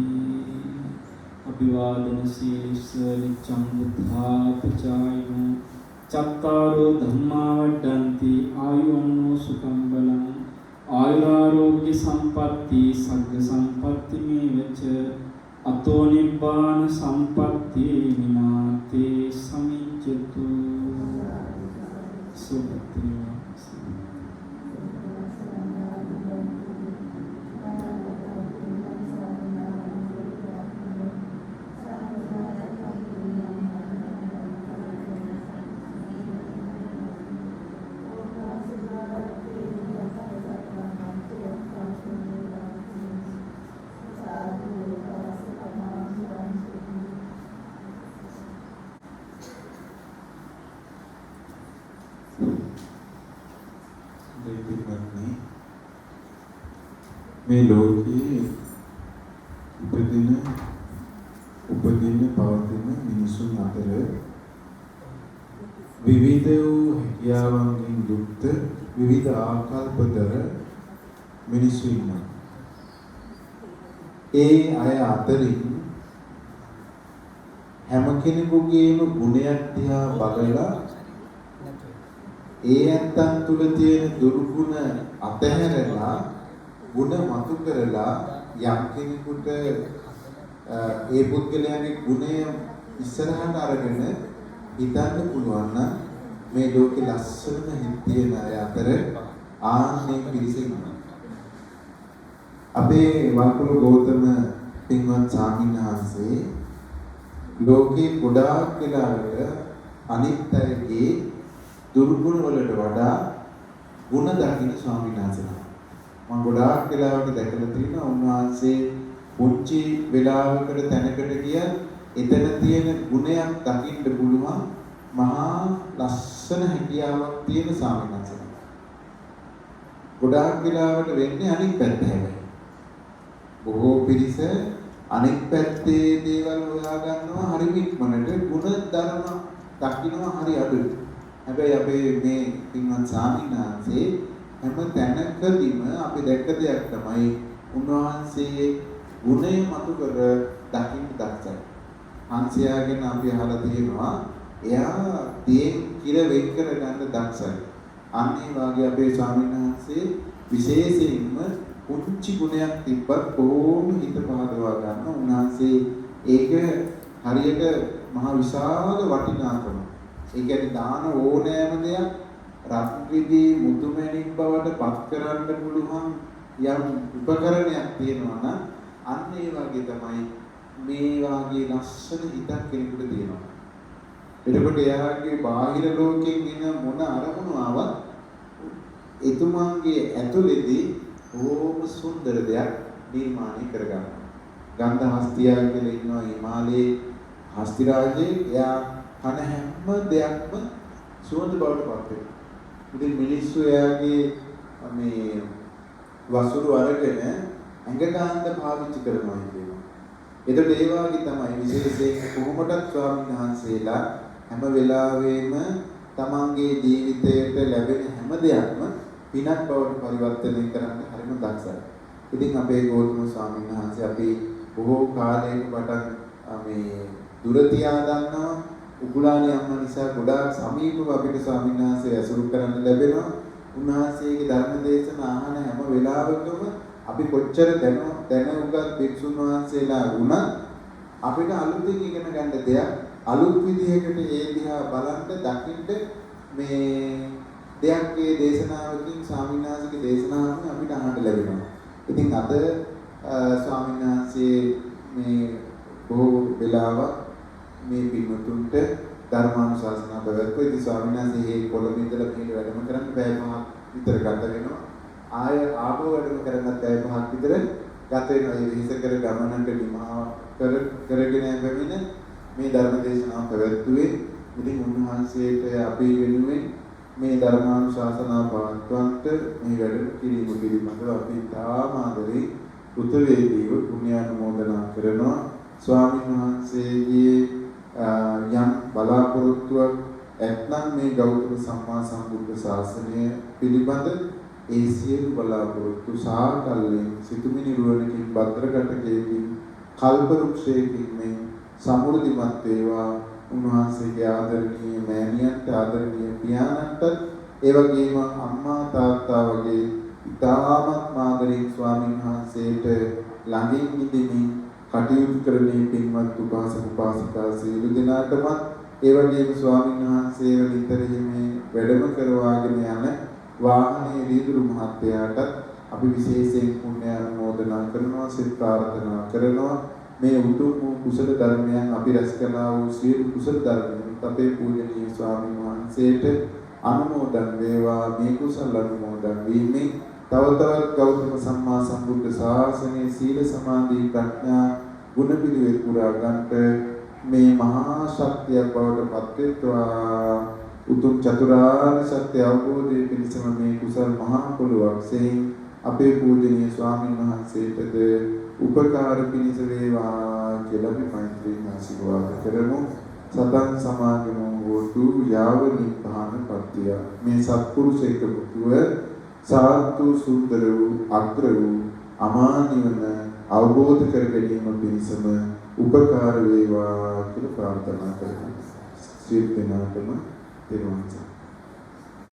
Speaker 1: අභිවාදන සීලිස්ස නිච්ඡං බුද්ධාපචායිනෝ චත්තාරෝ ධම්මා වඩ්ඩಂತಿ ආයුවන්නෝ සුඛං බලං ආයුරාෝග්‍ය සම්පatti සග්ග සම්පatti මේවච අතෝ නිබ්බාන සම්පatti විනාතේ සමිච්ඡතු සුභත්‍රිය
Speaker 2: මේ ලෝකයේ උපදින පවතින මිනිසුන් අතර විවිධ වූ හැකියාවන්ගෙන් යුක්ත විවිධ ආකල්පතර මිනිසු ඉන්නවා. ඒ අය අතරින් හැම කෙනෙකුගේම ගුණයක් දිහා බලලා ඒ ඇත්තන් තුල තියෙන දුර්ගුණ අතහැරලා ගුණ මතු කරලා යම් කෙනෙකුට ඒ පුද්ගලයාගේ ගුණය ඉස්සරහට අරගෙන හිතන්න පුළුවන් නම් මේ ලෝකේ ලස්සනම හිත් තියෙන අය අතර ආන්නේ පිරිස ඉන්නවා. අපේ වල්කුළු ගෞතම පින්වත් ස්වාමීන් වහන්සේ ලෝකේ ගොඩාක් වෙලාවට අනිත් අයගේ දුර්ගුණ වලට වඩා ගුණ දකින්න ස්වාමීන් වහන්සේ මම ගොඩාක් වෙලාවට දැකලා තියෙනවා උන්වහන්සේ පුංචි වෙලාවකට තැනකට ගියත් එතන තියෙන ගුණයක් දකින්න පුළුවන් මහා ලස්සන හැකියාවක් තියෙන ස්වාමීන් වහන්සේ. ගොඩාක් වෙලාවට වෙන්නේ අනිත් පැත්ත හැබැයි. බොහෝ පිරිස අනිත් පැත්තේ දේවල් හොයා ගන්නවා හරි ඉක්මනට ගුණ ධර්ම දකින්නවා හරි අඩුයි. හැබැයි අපේ මේ පින්වත් ස්වාමීන් වහන්සේ හැම තැනකදීම අපි දැක්ක දෙයක් තමයි උන්වහන්සේ ගුණය මතු කර දකින්න දක්සයි. හංසයාගෙන අපි අහලා තියෙනවා එයා තේන් කිර වෙන් කර ගන්න දක්සයි. අන්නේ වාගේ අපේ ස්වාමීන් වහන්සේ විශේෂයෙන්ම පුංචි ගුණයක් තිබ්බත් කොහොම හිත පහදවා ගන්න උන්වහන්සේ ඒක හරියට මහ විශාල වටිනාකම. ඒ කියන්නේ දාන ඕනෑම දෙයක් රත්විදී මුතුමැණික් බවට පත් කරන්න පුළුවන් යම් උපකරණයක් තියෙනවා නම් අන්න ඒ වගේ තමයි මේ වාගේ ලස්සන හිතක් කෙනෙකුට තියෙනවා. එතකොට එයාගේ බාහිර ලෝකයෙන් එන මොන අරමුණු ආවත් එතුමාගේ ඇතුළේදී ඕම සුන්දර දෙයක් නිර්මාණය කරගන්නවා. ගන්ධහස්තියා කියලා ඉන්නවා හිමාලයේ හස්ති රාජේ එයා කන හැම දෙයක්ම සුවඳ බවට පත් වෙනවා. ඉතින් මිනිස්සු එයාගේ මේ වසුරු අරගෙන ඇඟ ගන්න පාවිච්චි කරනවා කියනවා. එතකොට ඒ වගේ තමයි විශේෂයෙන් කොහොමදත් ස්වාමීන් වහන්සේලා හැම වෙලාවෙම තමන්ගේ ජීවිතයට ලැබෙන හැම දෙයක්ම පිනක් බවට පරිවර්තනය කරන්න හරිම දක්ෂයි. ඉතින් අපේ ගෞතම ස්වාමීන් වහන්සේ අපි බොහෝ කාලයක පටන් මේ දුර තියා ගන්නවා. උගුලාණේ අම්මා නිසා ගොඩාක් සමීපව අපිට ස්වාමීන් වහන්සේ ඇසුරු කරන්න ලැබෙනවා. උන්වහන්සේගේ ධර්ම දේශනා අහන හැම වෙලාවකම අපි කොච්චර දැනුගත් භික්ෂුන් වහන්සේලා වුණත් අපිට අලුතින් ඉගෙන ගන්න දෙයක් අලුත් විදිහකට ඒ දිහා බලන්න දකින්න මේ දෙයක් ඒ දේශනාවකින් ස්වාමීන් වහන්සේගේ දේශනාවෙන් අපිට අහන්න ලැබෙනවා. ඉතින් අද ස්වාමීන් වහන්සේ මේ බොහෝ වෙලාවක් මේ පින්වතුන්ට ධර්මානුශාසනා පැවැත්වුවා. ඉතින් ස්වාමීන් වහන්සේ මේ කොළඹ ඉඳලා මෙහෙට වැඩම කරන්න බෑ මහා විතර ගත වෙනවා. ආය ආපහු වැඩම කරන්නත් බෑ මහා විතර ගත වෙනවා. මේ විහිස කර ගමනට නිමා කරගෙන යැවෙන මේ ධර්ම දේශනාව පැවැත්වුවේ. ඉතින් උන්වහන්සේට අපි වෙනුවෙන් මේ ධර්මානුශාසනා පවත්වන්නට මේ වැඩ කිරීම පිළිබඳව අපි තාම ආදරේ උත්වේදීව පුණ්‍යානුමෝදනා කරනවා. ස්වාමීන් වහන්සේගේ යම් බලාපොරොත්තුවක් ඇත්නම් මේ ගෞතම සම්මා සම්බුද්ධ ශාසනය පිළිබඳ ඒ සියලු බලාපොරොත්තු සාකල්යෙන් සිතුමිනි රුවනකින් භද්‍රකටකයකින් කල්ප වෘක්ෂයකින් මේ සමෘද්ධිමත් වේවා. උන්වහන්සේගේ ආදරණීය මෑණියන්ට ආදරණීය පියාණන්ට ඒ වගේම අම්මා තාත්තා වගේ ඉතාමත් ආදරෙන් ස්වාමීන් වහන්සේට ළඟින් ඉඳිමින් කටයුතු කරන්නේ පින්වත් උපාසක උපාසිකා සියලු දෙනාටම ඒ වගේම ස්වාමීන් වහන්සේව නිතරම වැඩම කරවාගෙන යන වාහනේ රීදුරු මහත්තයාට අපි විශේෂයෙන් පුණ්‍ය අනුමෝදනා කරනවා සිත ප්‍රාර්ථනා කරනවා. මේ උතුම් වූ කුසල ධර්මයන් අපි රැස් කළා වූ සියලු කුසල ධර්මයන් අපේ පූජනීය ස්වාමීන් වහන්සේට අනුමෝදන් වේවා. මේ කුසල අනුමෝදන් වීමෙන් තව තවත් ගෞතම සම්මා සම්බුද්ධ ශාසනයේ සීල සමාධි ප්‍රඥා ගුණ පිළිවෙල පුරා ගන්නට මේ මහා ශක්තිය බවට පත්වෙත්වා. උතුම් චතුරාර්ය සත්‍ය අවබෝධයේ පිණිසම මේ කුසල මහා පොළොවක් සෙයින් අපේ පූජනීය ස්වාමීන් වහන්සේටද උපකාර පිණිස වේවා කියලා අපි මෛත්‍රියෙන් ආශිර්වාද කරමු. සතන් සමාගමෝ හෝතු යාව නිපාන පත්‍ය. මේ සත්පුරුෂ එකමුතුව සාත්තු සුන්දර වූ අග්‍ර වූ අමා නිවන අවබෝධ කර ගැනීම පිණිසම උපකාර වේවා කියලා ප්‍රාර්ථනා කරමු. සියලු දෙනාටම තෙරුවන් සරණයි.